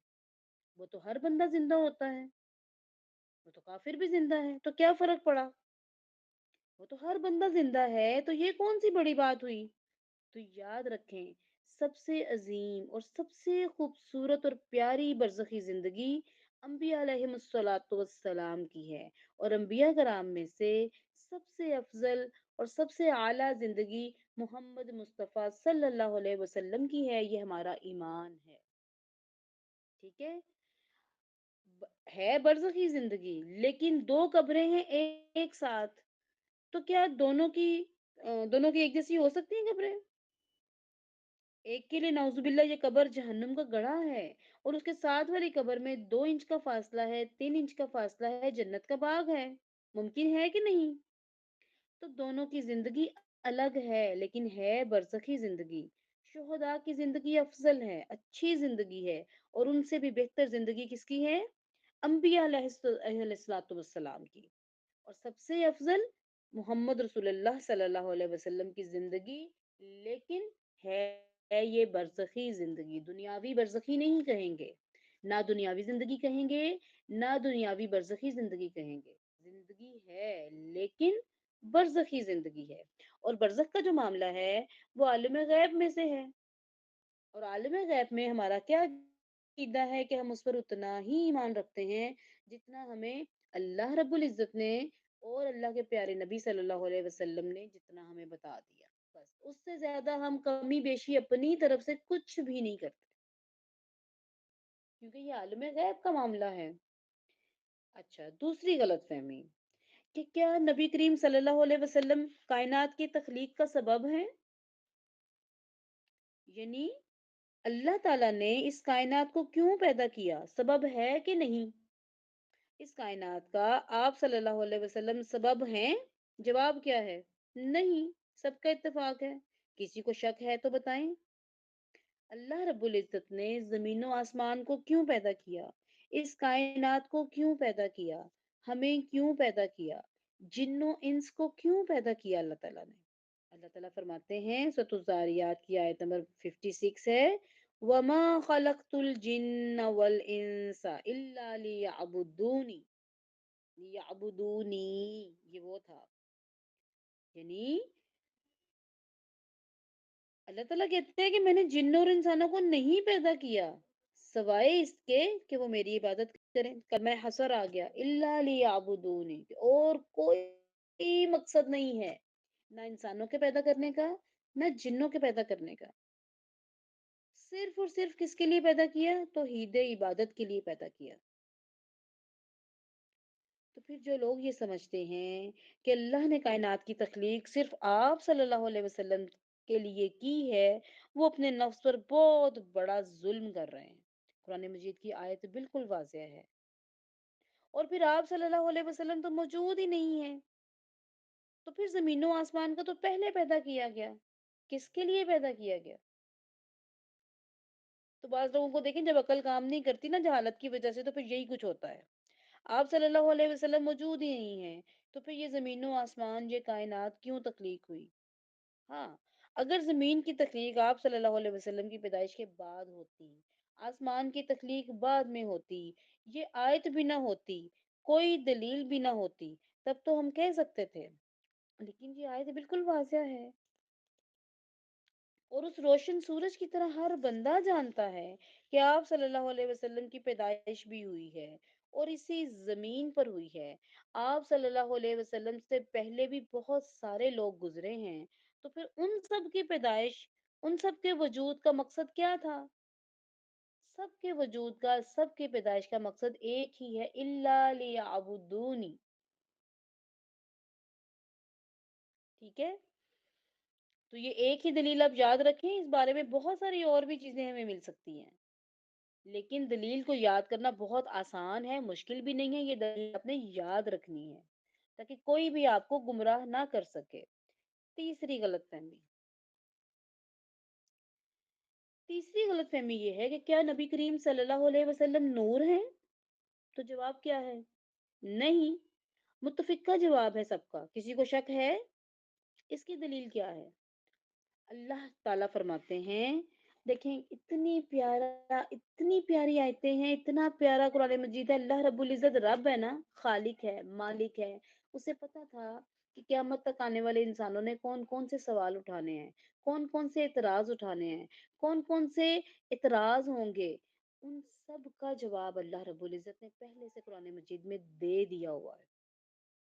وہ تو ہر بندہ زندہ ہوتا ہے، وہ تو کافر بھی زندہ ہے، تو کیا فرق پڑا؟ وہ تو ہر بندہ زندہ ہے، تو یہ کون سی بڑی بات ہوئی؟ تو یاد رکھیں، سب سے عظیم اور سب سے خوبصورت اور پیاری برزخی زندگی अंबिया अलैहिमुस्सलातु वस्सलाम की है। और अंबिया कराम में से सबसे अफजल और सबसे आला जिंदगी मोहम्मद मुस्तफ़ा सल्लल्लाहु अलैहि वसल्लम की है। ये हमारा ईमान है। ठीक है। है बरज़खी जिंदगी, लेकिन दो कब्रें हैं एक साथ। तो क्या दोनों की एक जैसी हो सकती हैं कब्रें? एक के लिए नाउजुबिल्ला ये कब्र जहन्नुम का गड़ा है, और उसके साथ वाली कब्र में 2 इंच का फासला है, 3 इंच का फासला है, जन्नत का बाग है। मुमकिन है कि नहीं? तो दोनों की जिंदगी अलग है, लेकिन है बरज़खी जिंदगी। शुहदा की जिंदगी अफजल है, अच्छी जिंदगी है, और उनसे भी बेहतर जिंदगी किसकी है? अंबिया अलैहिस्सलातु वस्सलाम की। और सबसे अफजल मोहम्मद रसूलुल्लाह सल्लल्लाहु अलैहि वसल्लम की जिंदगी। लेकिन है ये बरज़खी जिंदगी, दुनियावी बरज़खी नहीं कहेंगे। ना दुनियावी जिंदगी कहेंगे, ना दुनियावी बरज़खी जिंदगी कहेंगे। जिंदगी है, लेकिन बरज़खी जिंदगी है। और बरज़ख का जो मामला है वो आलिम गैब में से है। और आलिम गैब में हमारा क्या अकीदा है कि हम उस पर उतना ही ईमान रखते हैं जितना हमें अल्लाह रब्बुल इज़्ज़त ने और अल्लाह के प्यारे नबी सल्लल्लाहु अलैहि वसल्लम ने जितना हमें बता दिया। बस उससे ज्यादा हम कमी बेशी अपनी तरफ से कुछ भी नहीं करते, क्योंकि ये आलिम गैब का मामला है। अच्छा, दूसरी गलतफहमी कि क्या नबी करीम सल्लल्लाहु अलैहि वसल्लम कायनात की तख्लीक का सबब है? यानी अल्लाह ताला ने इस कायनात को क्यों पैदा किया, सबब है कि नहीं? इस कायनात का आप सल्लल्लाहु अलैहि वसल्लम सबब हैं? जवाब क्या है? नहीं। सबका इत्तेफाक है। किसी को शक है तो बताएं। अल्लाह रब्बुल इज्जत ने जमीन और आसमान को क्यों पैदा किया? इस कायनात को क्यों पैदा किया? हमें क्यों पैदा किया? जिन्नों इंस को क्यों पैदा किया अल्लाह ताला ने? अल्लाह ताला फरमाते हैं, सूरह ज़ारियात की आयत नंबर 56 है, वमा खलक़तुल जिन्ना वल इंसा इल्ला लियअबुदूनी। लियअबुदूनी, ये वो था। यानी अल्लाह ताला कहते हैं कि मैंने जिन्नों और इंसानों को नहीं पैदा किया सवाए इसके कि वो मेरी इबादत करें। कल मैं हसर आ गया, इल्ला लियअबुदूनी, और कोई मकसद नहीं है ना इंसानों के पैदा करने का, ना जिन्नों के पैदा करने का। सिर्फ और सिर्फ किसके लिए पैदा किया? तौहीद इबादत के लिए पैदा किया। तो फिर जो लोग ये समझते हैं कि अल्लाह ने कायनात की तख्लीक सिर्फ आप सल्लल्लाहु अलैहि वसल्लम के लिए की है, वो अपने नफ्स पर बहुत बड़ा जुल्म कर रहे हैं। कुरान मजीद की आयत बिल्कुल वाज़ेह है। और फिर आप सल्लल्लाहु अलैहि वसल्लम तो मौजूद ही नहीं है। तो फिर जमीनों आसमान को तो पहले पैदा किया गया, किसके लिए पैदा किया गया? तो बाज लोगों को देखें, जब अकल काम नहीं करती ना जहालत की वजह से, तो फिर यही कुछ होता है। आप सल्लल्लाहु अलैहि वसल्लम मौजूद ही नहीं है, तो फिर ये ज़मीनो आसमान, ये कायनात क्यों तख्लीक हुई? हाँ, अगर ज़मीन की तख्लीक आप सल्लल्लाहु अलैहि वसल्लम की पैदाइश के बाद होती, आसमान की तख्लीक बाद में होती, ये आयत भी ना होती, कोई दलील भी ना होती, तब तो हम कह सकते थे। लेकिन ये आयत बिल्कुल वाज़िह है, और उस रोशन सूरज की तरह हर बंदा जानता है कि आप सल्लल्लाहु अलैहि वसल्लम की पैदाइश भी हुई है, और इसी जमीन पर हुई है। आप सल्लल्लाहु अलैहि वसल्लम से पहले भी बहुत सारे लोग गुजरे हैं। तो फिर उन सब की पैदाइश, उन सब के वजूद का मकसद क्या था? सबके वजूद का, सबके पैदाइश का मकसद एक ही है, इल्ला लियअबुदूनी। ठीक है। तो ये एक ही दलील आप याद रखें, इस बारे में बहुत सारी और भी चीजें हमें मिल सकती हैं। लेकिन दलील को याद करना बहुत आसान है, मुश्किल भी नहीं है। ये दलील आपने याद रखनी है ताकि कोई भी आपको गुमराह ना कर सके। तीसरी गलतफहमी तीसरी गलतफहमी ये है कि क्या नबी करीम सल्लल्लाहु अलैहि वसल्लम नूर हैं? तो जवाब क्या है? नहीं। मुत्तफिका जवाब है सबका। किसी को शक है? इसकी दलील क्या है? अल्लाह ताला फरमाते हैं, देखें, इतनी प्यारी आयतें हैं, इतना प्यारा कुरान मजीद है। अल्लाह रब्बुल इज्जत रब है ना, खालिक है, मालिक है। उसे पता था कि क़यामत तक आने वाले इंसानों ने कौन कौन से सवाल उठाने हैं, कौन कौन से इतराज उठाने हैं, कौन कौन से इतराज होंगे। उन सब का जवाब अल्लाह रब्बुल इज़्ज़त ने पहले से कुरान मजीद में दे दिया हुआ है।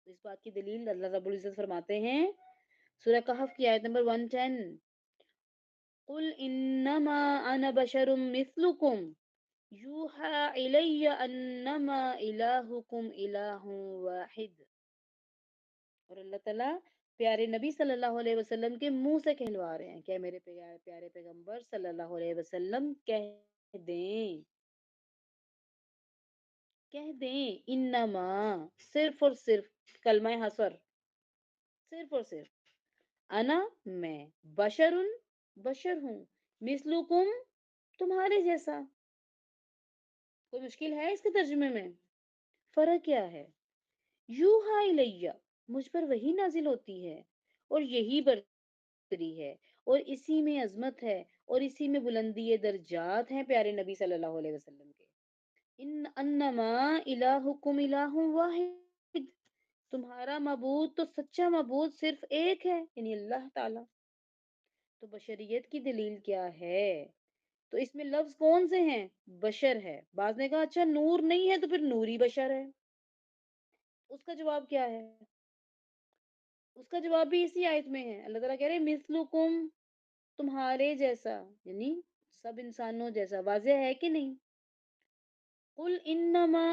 तो इस बात की दलील अल्लाह रब्बुल इज़्ज़त फरमाते हैं सूरह कहफ की आयत नंबर 110, कुल इन्नमा अना बशरुम मिस्लुकुम यूहा इलैया अन्नमा इलाहुकुम इलाहुन वाहिद। और अल्लाह ताला प्यारे नबी सल्लल्लाहु अलैहि वसल्लम के मुंह से कहलवा रहे हैं, क्या मेरे प्यारे प्यारे पैगंबर सल्लल्लाहु अलैहि वसल्लम दें कह दें इन्नमा, सिर्फ और सिर्फ कलमा हसर, सिर्फ और सिर्फ अना, मैं, बशरुन, बशर हूँ, मिसलुकुम, तुम्हारे जैसा। कोई मुश्किल है इसके तर्जुमे में? फर्क क्या है? यूहा इलैया, मुझ पर वही नाजिल होती है और यही बरतरी है और इसी में अजमत है और इसी में बुलंदी दर्जात हैं प्यारे नबी सल्लल्लाहु अलैहि वसल्लम के। इन अन्नमा इलाहुकुम इलाहुन वाहिद, तुम्हारा मबूद तो सच्चा मबूद सिर्फ एक है, यानी अल्लाह ताला। तो बशरियत की दलील क्या है? तो इसमें लफ्ज कौन से हैं? बशर है। बाज ने कहा अच्छा नूर नहीं है तो फिर नूरी बशर है। उसका जवाब क्या है? उसका जवाब भी इसी आयत में है। अल्लाह ताला कह रहे हैं मिस्लुकुम, तुम्हारे जैसा, यानी सब इंसानों जैसा। वाज़ेह है कि नहीं? कुल इन्नमा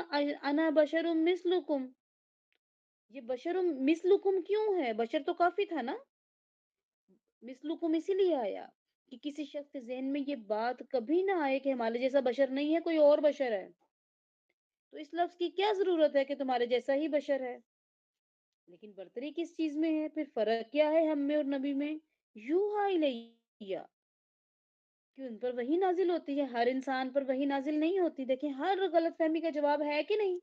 अना बशरुम मिस्लुकुम, ये बशरुम मिस्लुकुम क्यों है? बशर तो काफी था ना। मिस्लुकुम इसीलिए आया कि किसी शख्स के ज़हन में ये बात कभी ना आए कि हमारे जैसा बशर नहीं है, कोई और बशर है। तो इस लफ्ज की क्या जरूरत है कि तुम्हारे जैसा ही बशर है? लेकिन बर्तरी किस चीज में है? फिर फर्क क्या है हम में और नबी में? यूहा इलैया, कि उन पर वही नाजिल होती है, हर इंसान पर वही नाजिल नहीं होती। देखिए हर गलतफहमी का जवाब है कि नहीं।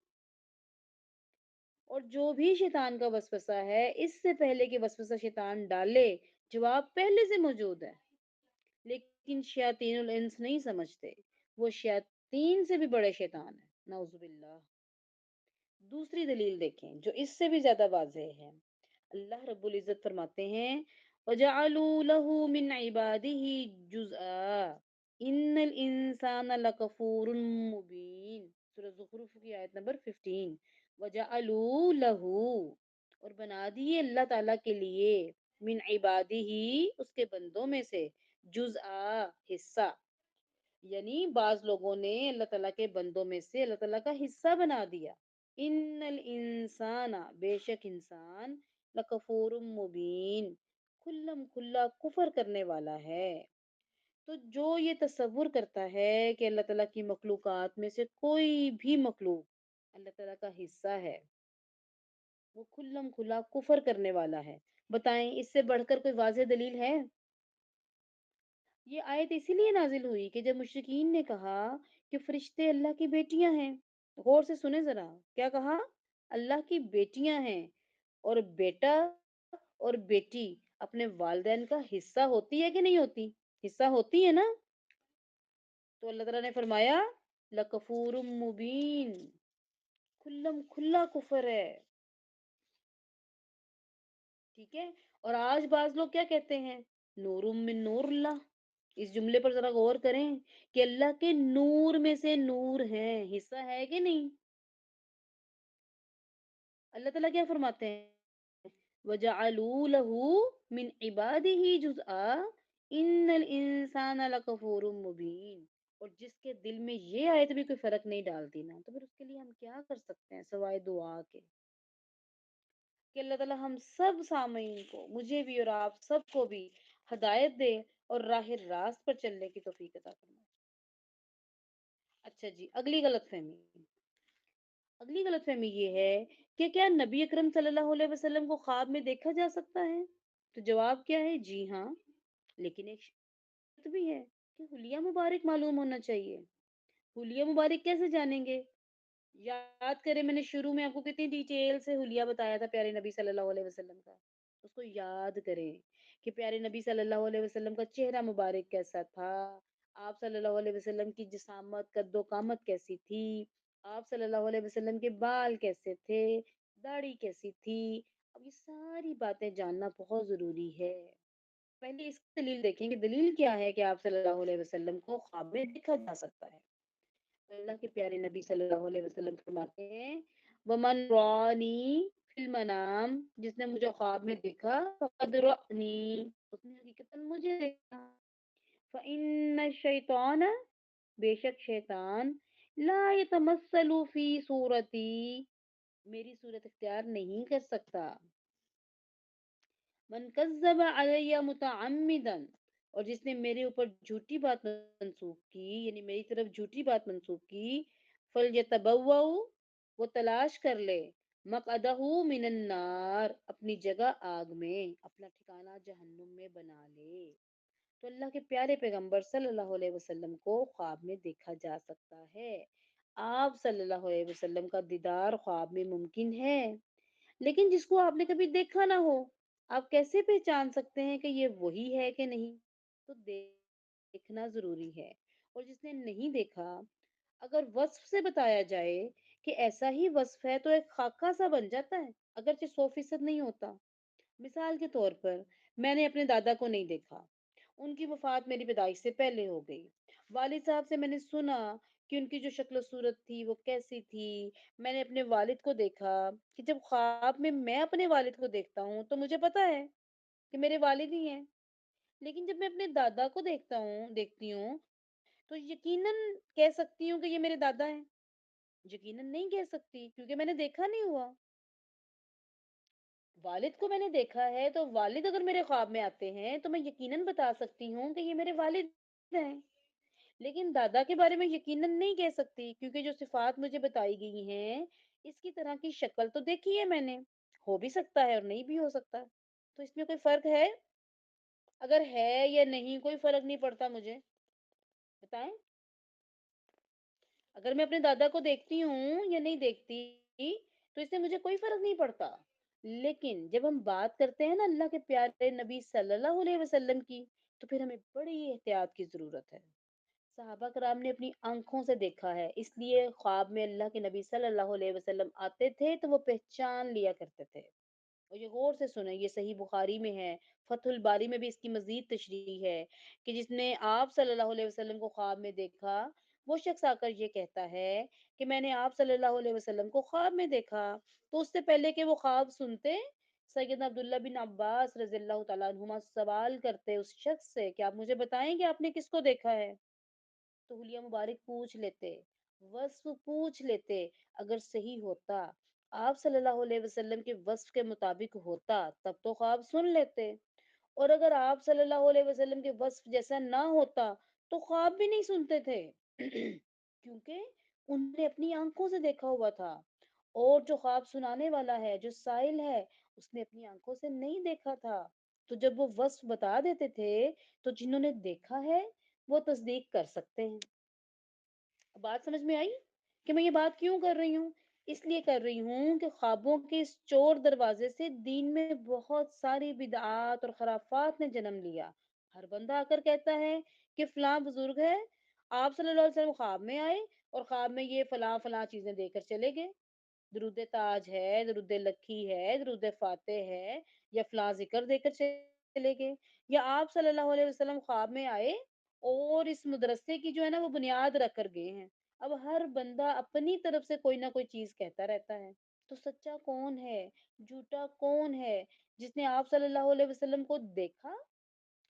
और जो भी शैतान का वसवसा है, इससे पहले कि वसवसा शैतान डाले, जवाब पहले से मौजूद है। लेकिन शयातीनुल इंस नहीं समझते, वो शयातीन से भी बड़े शैतान है, नाउजुबिल्लाह। दूसरी दलील देखें जो इससे भी ज्यादा वाज़ेह है। अल्लाह रब्बुल इज्जत फरमाते हैं वजअलू लहू मिन इबादिही जुज़आ इन्नल इंसाना लकफूरुन मुबीन, सूरह ज़ुखरुफ की आयत नंबर 15। वजअलू लहू, और बना दिए अल्लाह ताला के लिए, मिन इबादिही, उसके बंदों में से, जुज़आ, हिस्सा, यानी बाज लोगों ने अल्लाह ताला के बंदों में से अल्लाह ताला का हिस्सा बना दिया। इन्नल इंसाना, बेशक इंसान, लकफूरुम मुबीन, खुल्लम खुल्ला कुफर करने वाला है। तो जो ये तसव्वुर करता है कि अल्लाह ताला की मखलूकात में से कोई भी मखलूक अल्लाह ताला का हिस्सा है, वो खुल्लम खुल्ला कुफर करने वाला है। बताएं इससे बढ़कर कोई वाज़ेह दलील है? ये आयत इसीलिए नाजिल हुई कि जब मुशरिकीन ने कहा कि फरिश्ते अल्लाह की बेटियां हैं। गौर से सुने जरा, क्या कहा? अल्लाह की बेटियां हैं। और बेटा और बेटी अपने वालिदैन का हिस्सा होती है कि नहीं होती? हिस्सा होती है ना। तो अल्लाह ताला ने फरमाया लकफूरुम मुबीन, खुल्लम खुल्ला कुफर है। ठीक है। और आज बाज लोग क्या कहते हैं? नूरुम मिन नूरिल्लाह। इस जुमले पर जरा गौर करें कि अल्लाह के नूर में से नूर है, हिस्सा है कि नहीं? अल्लाह ताला क्या फरमाते हैं? वजअलू लहू मिन इबादिही जुज़आ इन्नल इंसाना लकफूरुम मुबीन। और जिसके दिल में ये आयत भी कोई फर्क नहीं डालती ना, तो फिर उसके लिए हम क्या कर सकते हैं सवाए दुआ के? कि अल्लाह ताला हम सब सामीन को, मुझे भी और आप सबको भी हदायत दे और राह रास्त पर चलने की तौफीक अता फरमाए। अच्छा जी, अगली गलतफहमी ये है कि क्या नबी अकरम सल्लल्लाहु अलैहि वसल्लम को ख्वाब में देखा जा सकता है? तो जवाब क्या है? जी हाँ, लेकिन एक शर्त भी है कि हुलिया मुबारक मालूम होना चाहिए। हुलिया मुबारक कैसे जानेंगे? याद करें, मैंने शुरू में आपको कितनी डिटेल से हुलिया बताया था प्यारे नबी सल्लल्लाहु अलैहि वसल्लम का। उसको याद करें कि प्यारे नबी सल्लल्लाहु अलैहि वसल्लम का चेहरा मुबारक कैसा था, आप सल्लल्लाहु अलैहि वसल्लम की जिसामत कद्दो कामत कैसी थी, आप सल्लल्लाहु अलैहि वसल्लम के बाल कैसे थे, दाढ़ी कैसी थी। अब ये सारी बातें जानना बहुत जरूरी है। पहले इसकी दलील देखें कि दलील क्या है कि आप सल्लल्लाहु अलैहि वसल्लम को ख्वाब में देखा जा सकता है। अल्लाह के प्यारे नबी सल्लल्लाहु अलैहि वसल्लम फरमाते हैं, वमन रानी फिल मनाम, जिसने मुझे ख्वाब में देखा, फकद रानी, उसने हकीकतन मुझे देखा। फ़इन्न शैतान, बेशक शैतान, ला यतमस्सलु फी सूरती, मेरी सूरत इख्तियार नहीं कर सकता। मन कज़्ज़ब अलैया मुतअम्मिदन, और जिसने मेरे ऊपर झूठी बात मंसूब की, यानी मेरी तरफ झूठी बात मंसूब की, फलयतबव्वअ, वो तलाश कर ले, मक़अदहू मिनन नार, अपनी जगह आग में, अपना ठिकाना जहन्नुम में बना ले। तो अल्लाह के प्यारे पैगंबर सल्लल्लाहु अलैहि वसल्लम को ख्वाब में देखा जा सकता है। आप सल्लल्लाहु अलैहि वसल्लम का दीदार ख्वाब में मुमकिन है, लेकिन जिसको आपने कभी देखा ना हो, आप कैसे पहचान सकते हैं कि ये वही है कि नहीं? तो देखना ज़रूरी है। और जिसने नहीं देखा, अगर वस्फ़ से बताया जाए कि ऐसा ही वस्फ़ है, तो एक खाका सा बन जाता है, अगरचे 100% नहीं होता। मिसाल के तौर पर, मैंने अपने दादा को नहीं देखा। उनकी वफ़ात मेरी पैदाइश से पहले हो गई। वालिद साहब से मैंने सुना कि उनकी जो शक्ल-सूरत थी वो कैसी थी। मैंने अपने वालिद को देखा कि जब ख्वाब में मैं अपने वालिद को देखता हूँ तो मुझे पता है कि मेरे वालिद ही हैं। लेकिन जब मैं अपने दादा को देखती हूँ, तो यकीनन कह सकती हूँ कि ये मेरे दादा हैं। यकीनन नहीं कह सकती क्योंकि मैंने देखा नहीं हुआ। वालिद को मैंने देखा है, तो वालिद अगर मेरे ख्वाब में आते हैं तो मैं यकीनन बता सकती हूँ कि ये मेरे वालिद हैं। लेकिन दादा के बारे में यकीनन नहीं कह सकती क्योंकि जो सिफात मुझे बताई गई हैं, इसकी तरह की शक्ल तो देखी है मैंने। हो भी सकता है और नहीं भी हो सकता। तो इसमें कोई फ़र्क है? अगर है या नहीं, कोई फ़र्क नहीं पड़ता मुझे। बताएँ? अगर मैं अपने दादा को देखती हूँ या नहीं देखती, तो इससे मुझे कोई फ़र्क नहीं पड़ता। लेकिन जब हम बात करते हैं ना अल्लाह के प्यारे नबी सल्लल्लाहु अलैहि वसल्लम की, तो फिर हमें बड़ी एहतियात की ज़रूरत है। सहाबा कराम ने अपनी आँखों से देखा है, इसलिए ख्वाब में अल्लाह के नबी सल्लल्लाहु अलैहि वसल्लम आते थे, तो वो पहचान लिया करते थे। और ये गौर से सुने, ये सही बुखारी में है, फतहुल बारी में भी इसकी मजीद तशरीह है कि जिसने आप सल्लल्लाहु अलैहि वसल्लम को ख्वाब में देखा, वो शख्स आकर ये कहता है कि मैंने आप सल्लल्लाहु अलैहि वसल्लम को ख्वाब में देखा। तो उससे पहले कि वो ख्वाब सुनते, सैयदना अब्दुल्ला बिन अब्बास रज़ियल्लाहु तआला अन्हुमा सवाल करते उस शख्स से कि आप मुझे बताएं कि आपने किसको देखा है। तो हुलिया मुबारक पूछ लेते, वस्फ पूछ लेते, अगर सही होता, आप सल्लल्लाहु अलैहि वसल्लम के वस्फ के मुताबिक होता, तब तो ख्वाब सुन लेते। और अगर आप सल्लल्लाहु अलैहि वसल्लम के वस्फ जैसा ना होता, तो ख्वाब भी नहीं सुनते थे। क्योंकि उन्होंने अपनी आंखों से देखा हुआ था। और जो ख्वाब सुनाने वाला है, जो साइल है, उसने अपनी आंखों से नहीं देखा था। तो जब वो वस्फ बता देते थे, तो जिन्होंने देखा है, वो तस्दीक कर सकते हैं। बात समझ में आई कि मैं ये बात क्यों कर रही हूँ? इसलिए कर रही हूँ कि ख्वाबों के इस चोर दरवाजे से दीन में बहुत सारी बिदआत और खराफात ने जन्म लिया। हर बंदा आकर कहता है कि फलां बुजुर्ग है, आप सल्लल्लाहु अलैहि वसल्लम ख्वाब में आए और ख्वाब में ये फलां फलां चीजें देकर चले गए। दरूद ताज है, दरूद लखी है, दरूद फातेह है, या फलां जिक्र देकर चले गए, या आप सल्लल्लाहु अलैहि वसल्लम ख्वाब में आए और इस मदरसे की जो है ना वो बुनियाद रख कर गए हैं। अब हर बंदा अपनी तरफ से कोई ना कोई चीज कहता रहता है। तो सच्चा कौन है, झूठा कौन है? जिसने आप सल्लल्लाहु अलैहि वसल्लम को देखा,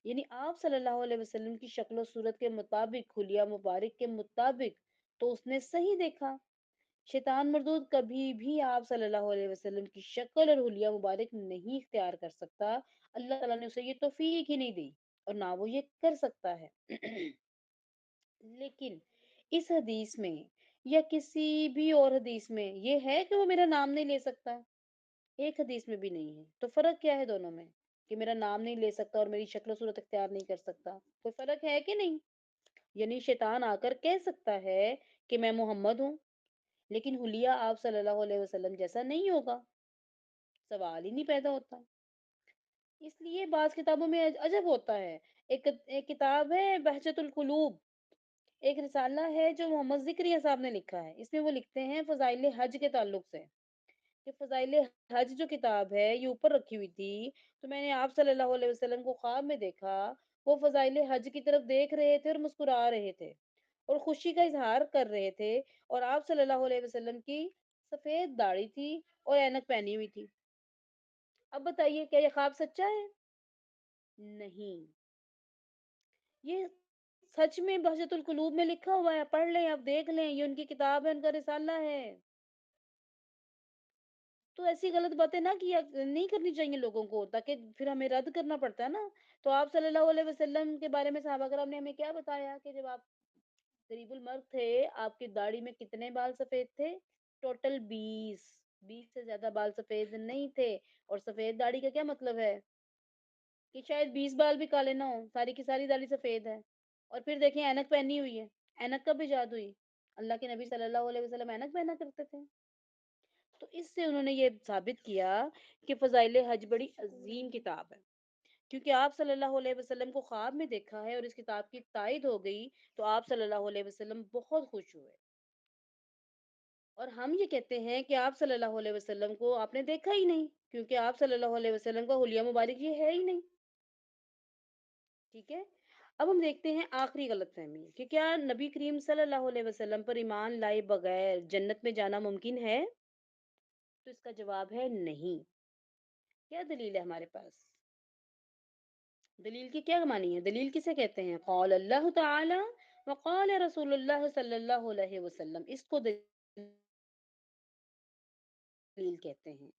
यानी आप सल्लल्लाहु अलैहि वसल्लम की शक्ल सूरत के मुताबिक, हुलिया मुबारक के मुताबिक, तो उसने सही देखा। शैतान मरदूद कभी भी आप सल्लल्लाहु अलैहि वसल्लम की शक्ल और हुलिया मुबारक नहीं इख्तियार कर सकता। अल्लाह ताला ने उसे ये तौफीक ही नहीं दी और ना वो ये कर सकता है। लेकिन इस हदीस में या किसी भी और हदीस में ये है कि वो मेरा नाम नहीं ले सकता। एक हदीस में भी नहीं है। तो फ़र्क क्या है दोनों में? कि मेरा नाम नहीं ले सकता और मेरी शक्ल सूरत इख्तियार नहीं कर सकता। कोई फ़र्क है कि नहीं? यानी शैतान आकर कह सकता है कि मैं मोहम्मद हूँ, लेकिन हुलिया आप सल्लल्लाहु अलैहि वसल्लम जैसा नहीं होगा। सवाल ही नहीं पैदा होता। इसलिए बाज़ किताबों में अजब होता है। एक किताब है बहजतुल कुलूब, एक रिसाला है जो मोहम्मद ज़िक्रिया साहब ने लिखा है। इसमें वो लिखते हैं फ़ज़ाइल हज के ताल्लुक से, कि फ़ज़ाइल हज जो किताब है ये ऊपर रखी हुई थी, तो मैंने आप सल्लल्लाहु अलैहि वसल्लम को ख्वाब में देखा। वो फ़ज़ाइल हज की तरफ देख रहे थे और मुस्कुरा रहे थे। اور خوشی کا اظہار کر رہے تھے، اور آپ صلی اللہ علیہ وسلم کی سفید داڑھی تھی اور اینک پہنی ہوئی تھی۔ اب بتائیے کیا یہ خواب سچا ہے؟ نہیں، یہ سچ میں بہجت القلوب میں لکھا ہوا ہے، پڑھ لیں، آپ دیکھ لیں، یہ ان کی کتاب ہے، ان کا رسالہ ہے۔ تو ایسی غلط باتیں نہ کیا نہیں کرنی چاہیے لوگوں کو، تاکہ پھر ہمیں رد کرنا پڑتا ہے نا۔ تو آپ صلی اللہ علیہ وسلم کے بارے میں صحابہ کرام نے ہمیں کیا بتایا کہ جب آپ قریب المرگ تھے، آپ کی داڑھی میں کتنے بال سفید تھے؟ ٹوٹل 20، 20 سے زیادہ بال سفید نہیں تھے۔ اور سفید داڑھی کا کیا مطلب ہے؟ کہ شاید 20 بال بھی کالے نہ ہوں، ساری کی ساری داڑھی سفید ہے۔ اور پھر دیکھیں اینک پہنی ہوئی ہے، اینک کب ایجاد ہوئی؟ اللہ کے نبی صلی اللہ علیہ وسلم اینک پہنا کرتے تھے۔ تو اس سے انہوں نے یہ ثابت کیا کہ فضائل حج بڑی عظیم کتاب ہے، کیونکہ آپ صلی اللہ علیہ وسلم کو خواب میں دیکھا ہے اور اس کتاب کی تائید ہو گئی، تو آپ صلی اللہ علیہ وسلم بہت خوش ہوئے۔ اور ہم یہ کہتے ہیں کہ آپ صلی اللہ علیہ وسلم کو آپ نے دیکھا ہی نہیں، کیونکہ آپ صلی اللہ علیہ وسلم کا حلیہ مبارک یہ ہے ہی نہیں، ٹھیک ہے؟ اب ہم دیکھتے ہیں آخری غلط فہمی کہ کیا نبی کریم صلی اللہ علیہ وسلم پر ایمان لائے بغیر جنت میں جانا ممکن ہے؟ تو اس کا جواب ہے نہیں۔ کیا دلیل ہے ہمارے پاس؟ دلیل کی کیا معنی ہے؟ دلیل کسے کہتے ہیں؟ قال اللہ تعالی وقال رسول اللہ صلی اللہ علیہ وسلم، اس کو دلیل کہتے ہیں۔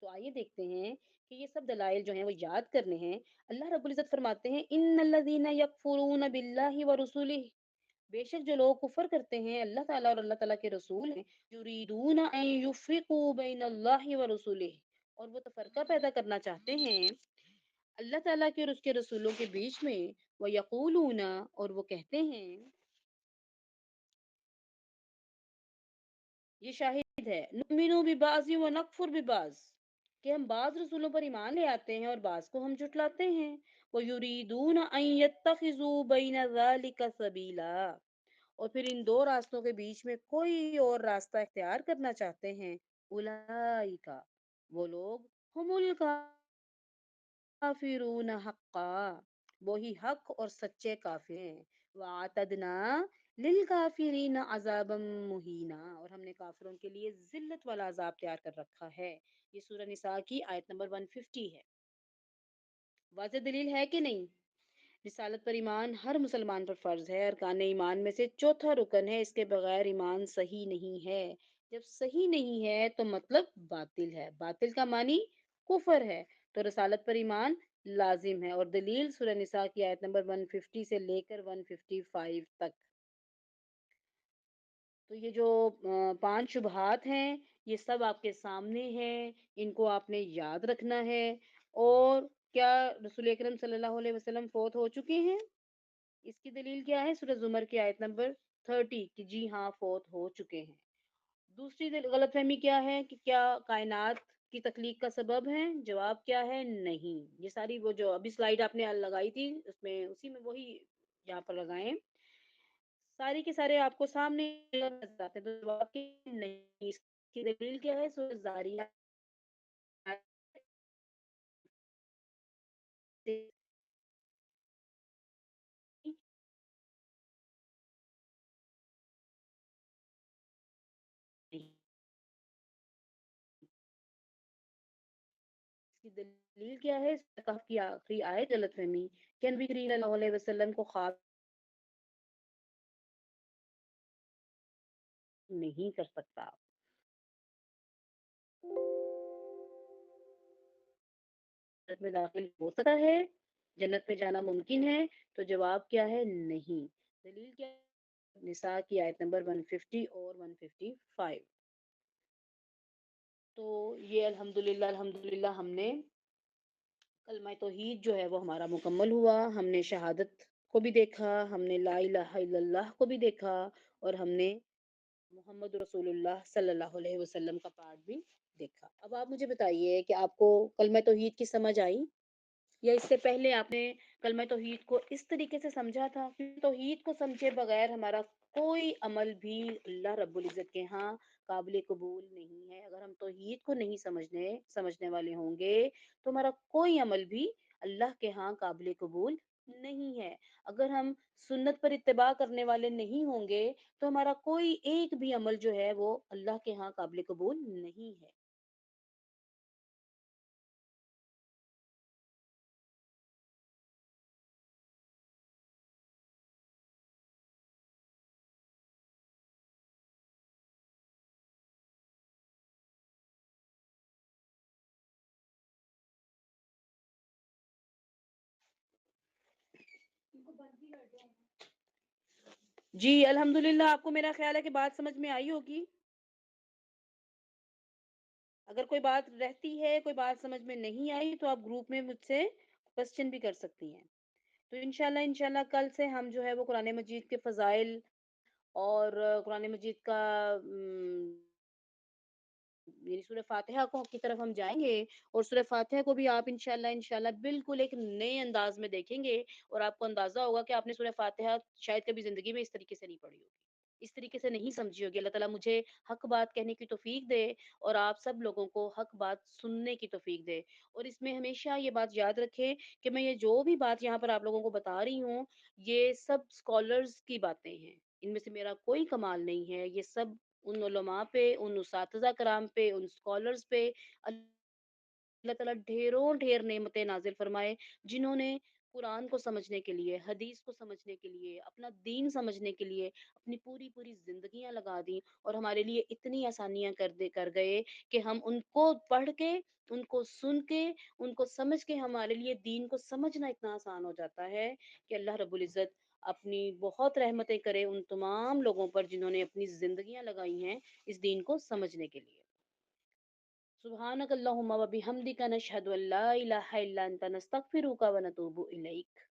تو آئیے دیکھتے ہیں کہ یہ سب دلائل جو ہیں وہ یاد کرنے ہیں۔ اللہ رب العزت فرماتے ہیں ان الذین یکفرون باللہ ورسولہ، بے شک جو لوگ کفر کرتے ہیں اللہ تعالیٰ اور اللہ تعالیٰ کے رسول ہیں، یریدون ان یفرقوا بین اللہ ورسولہ، اور وہ تفرقہ پیدا کرنا چاہتے ہیں اللہ تعالیٰ کے اور اس کے رسولوں کے بیچ میں، وَيَقُولُونَ، اور وہ کہتے ہیں، یہ شاہد ہے، نُؤْمِنُ بِبَعْضٍ وَنَكْفُرُ بِبَعْضٍ، کہ ہم بعض رسولوں پر ایمان لے آتے ہیں اور بعض کو ہم جھٹلاتے ہیں۔ وَيُرِيدُونَ أَن يَتَّخِذُوا بَيْنَ ذَلِكَ سَبِيلًا، اور پھر ان دو راستوں کے بیچ میں کوئی اور راستہ اختیار کرنا چاہتے ہیں۔ اولئک، وہ لوگ، ہم الکافرون حقا، وہی حق اور سچے کافر ہیں۔ وَأَعْتَدْنَا لِلْكَافِرِينَ عَذَابًا مُهِينًا، اور ہم نے کافروں کے لیے ذلت والا عذاب تیار کر رکھا ہے۔ یہ سورہ نساء کی آیت نمبر 150 ہے۔ واضح دلیل ہے کہ نہیں؟ رسالت پر ایمان ہر مسلمان پر فرض ہے، ارکان ایمان میں سے چوتھا رکن ہے، اس کے بغیر ایمان صحیح نہیں ہے۔ جب صحیح نہیں ہے تو مطلب باطل ہے، باطل کا معنی کفر ہے، تو رسالت پر ایمان لازم ہے۔ اور دلیل سورہ نساء کی آیت نمبر 150 سے لے کر 155 تک۔ تو یہ جو 5 شبہات ہیں یہ سب آپ کے سامنے ہیں، ان کو آپ نے یاد رکھنا ہے۔ اور کیا رسول اکرم صلی اللہ علیہ وسلم فوت ہو چکے ہیں؟ اس کی دلیل کیا ہے؟ سورہ زمر کی آیت نمبر 30 کہ جی ہاں فوت ہو چکے ہیں۔ دوسری غلط فہمی کیا ہے کہ کیا کائنات کی تخلیق کا سبب ہے؟ جواب کیا ہے؟ نہیں۔ یہ ساری وہ جو ابھی سلائیڈ آپ نے لگائی تھی اس میں اسی میں وہی یہاں پر لگائیں، ساری کے سارے آپ کو سامنے نظر آتے ہیں، تو جواب کہ نہیں۔ اس کی دلیل کیا ہے؟ سورہ زاریات اس کی دلیل کیا ہے؟ کہف کی آخری آیت غلط فہمی کہ نبی کریم صلی اللہ علیہ وسلم کو خواب نہیں کر سکتا، جنت میں داخل ہو سکتا ہے، جنت میں جانا ممکن ہے، تو جواب کیا ہے؟ نہیں۔ دلیل کیا ہے؟ نساء کی آیت نمبر 150 اور 155۔ تو یہ الحمدللہ ہم نے کلمہ توحید جو ہے وہ ہمارا مکمل ہوا، ہم نے شہادت کو بھی دیکھا، ہم نے لا الہ الا اللہ کو بھی دیکھا، اور ہم نے محمد رسول اللہ صلی اللہ علیہ وسلم کا پارٹ بھی دیکھا۔ اب آپ مجھے بتائیے کہ آپ کو کلمہ توحید کی سمجھ آئی، یا اس سے پہلے آپ نے کلمہ توحید کو اس طریقے سے سمجھا تھا کہ توحید کو سمجھے بغیر ہمارا کوئی عمل بھی اللہ رب العزت کے ہاں قابل قبول نہیں ہے۔ اگر ہم توحید کو نہیں سمجھنے والے ہوں گے تو ہمارا کوئی عمل بھی اللہ کے ہاں قابل قبول नहीं है। अगर हम सुन्नत पर इत्तिबा करने वाले नहीं होंगे, तो हमारा कोई एक भी अमल जो है वो अल्लाह के यहाँ काबिल कबूल नहीं है। जी, अल्हम्दुलिल्लाह आपको मेरा ख़्याल है कि बात समझ में आई होगी। अगर कोई बात रहती है, कोई बात समझ में नहीं आई तो आप ग्रुप में मुझसे क्वेश्चन भी कर सकती हैं। तो इंशाल्लाह कल से हम जो है वो कुरान मजीद के फ़ज़ाइल और कुरान मजीद का यानी सूरह फ़ातिहा को की तरफ हम जाएँगे और सूरह फ़ातिहा को भी आप इंशाल्लाह बिल्कुल एक नए अंदाज़ में देखेंगे और आपको अंदाज़ा होगा कि आपने सूरह फ़ातिहा शायद कभी ज़िंदगी में इस तरीके से नहीं पढ़ी होगी। इस तरीके से नहीं समझी होगी। अल्लाह ताला मुझे हक़ बात कहने की तौफ़ीक दे और आप सब लोगों को हक़ बात सुनने की तौफ़ीक दे। और इसमें हमेशा ये बात याद रखें कि मैं ये जो भी बात यहाँ पर आप लोगों को बता रही हूँ, ये सब स्कॉलर्स की बातें हैं। इनमें से मेरा कोई कमाल नहीं है। ये सब उन उलमा पे, उन उस्ताज़ा कराम पे, उन स्कॉलर्स पे अल्लाह ताला ढेरों ढेर नेमतें नाज़िल फ़रमाए, जिन्होंने कुरान को समझने के लिए, हदीस को समझने के लिए, अपना दीन समझने के लिए अपनी पूरी-पूरी ज़िंदगियाँ लगा दी और हमारे लिए इतनी आसानियाँ कर गए कि हम उनको पढ़ के, उनको सुन के, उनको समझ के हमारे लिए दीन को समझना इतना आसान हो जाता है कि अल्लाह रब्बुल इज़्ज़त अपनी बहुत रहमतें करे उन तमाम लोगों पर जिन्होंने अपनी ज़िंदगियाँ लगाई हैं इस दीन को समझने के लिए। सुब्हानक अल्लाहुम्मा व बिहम्दिका नशहदु अन ला इलाहा इल्ला अंता नस्तगफिरुका व नतूबु इलैक।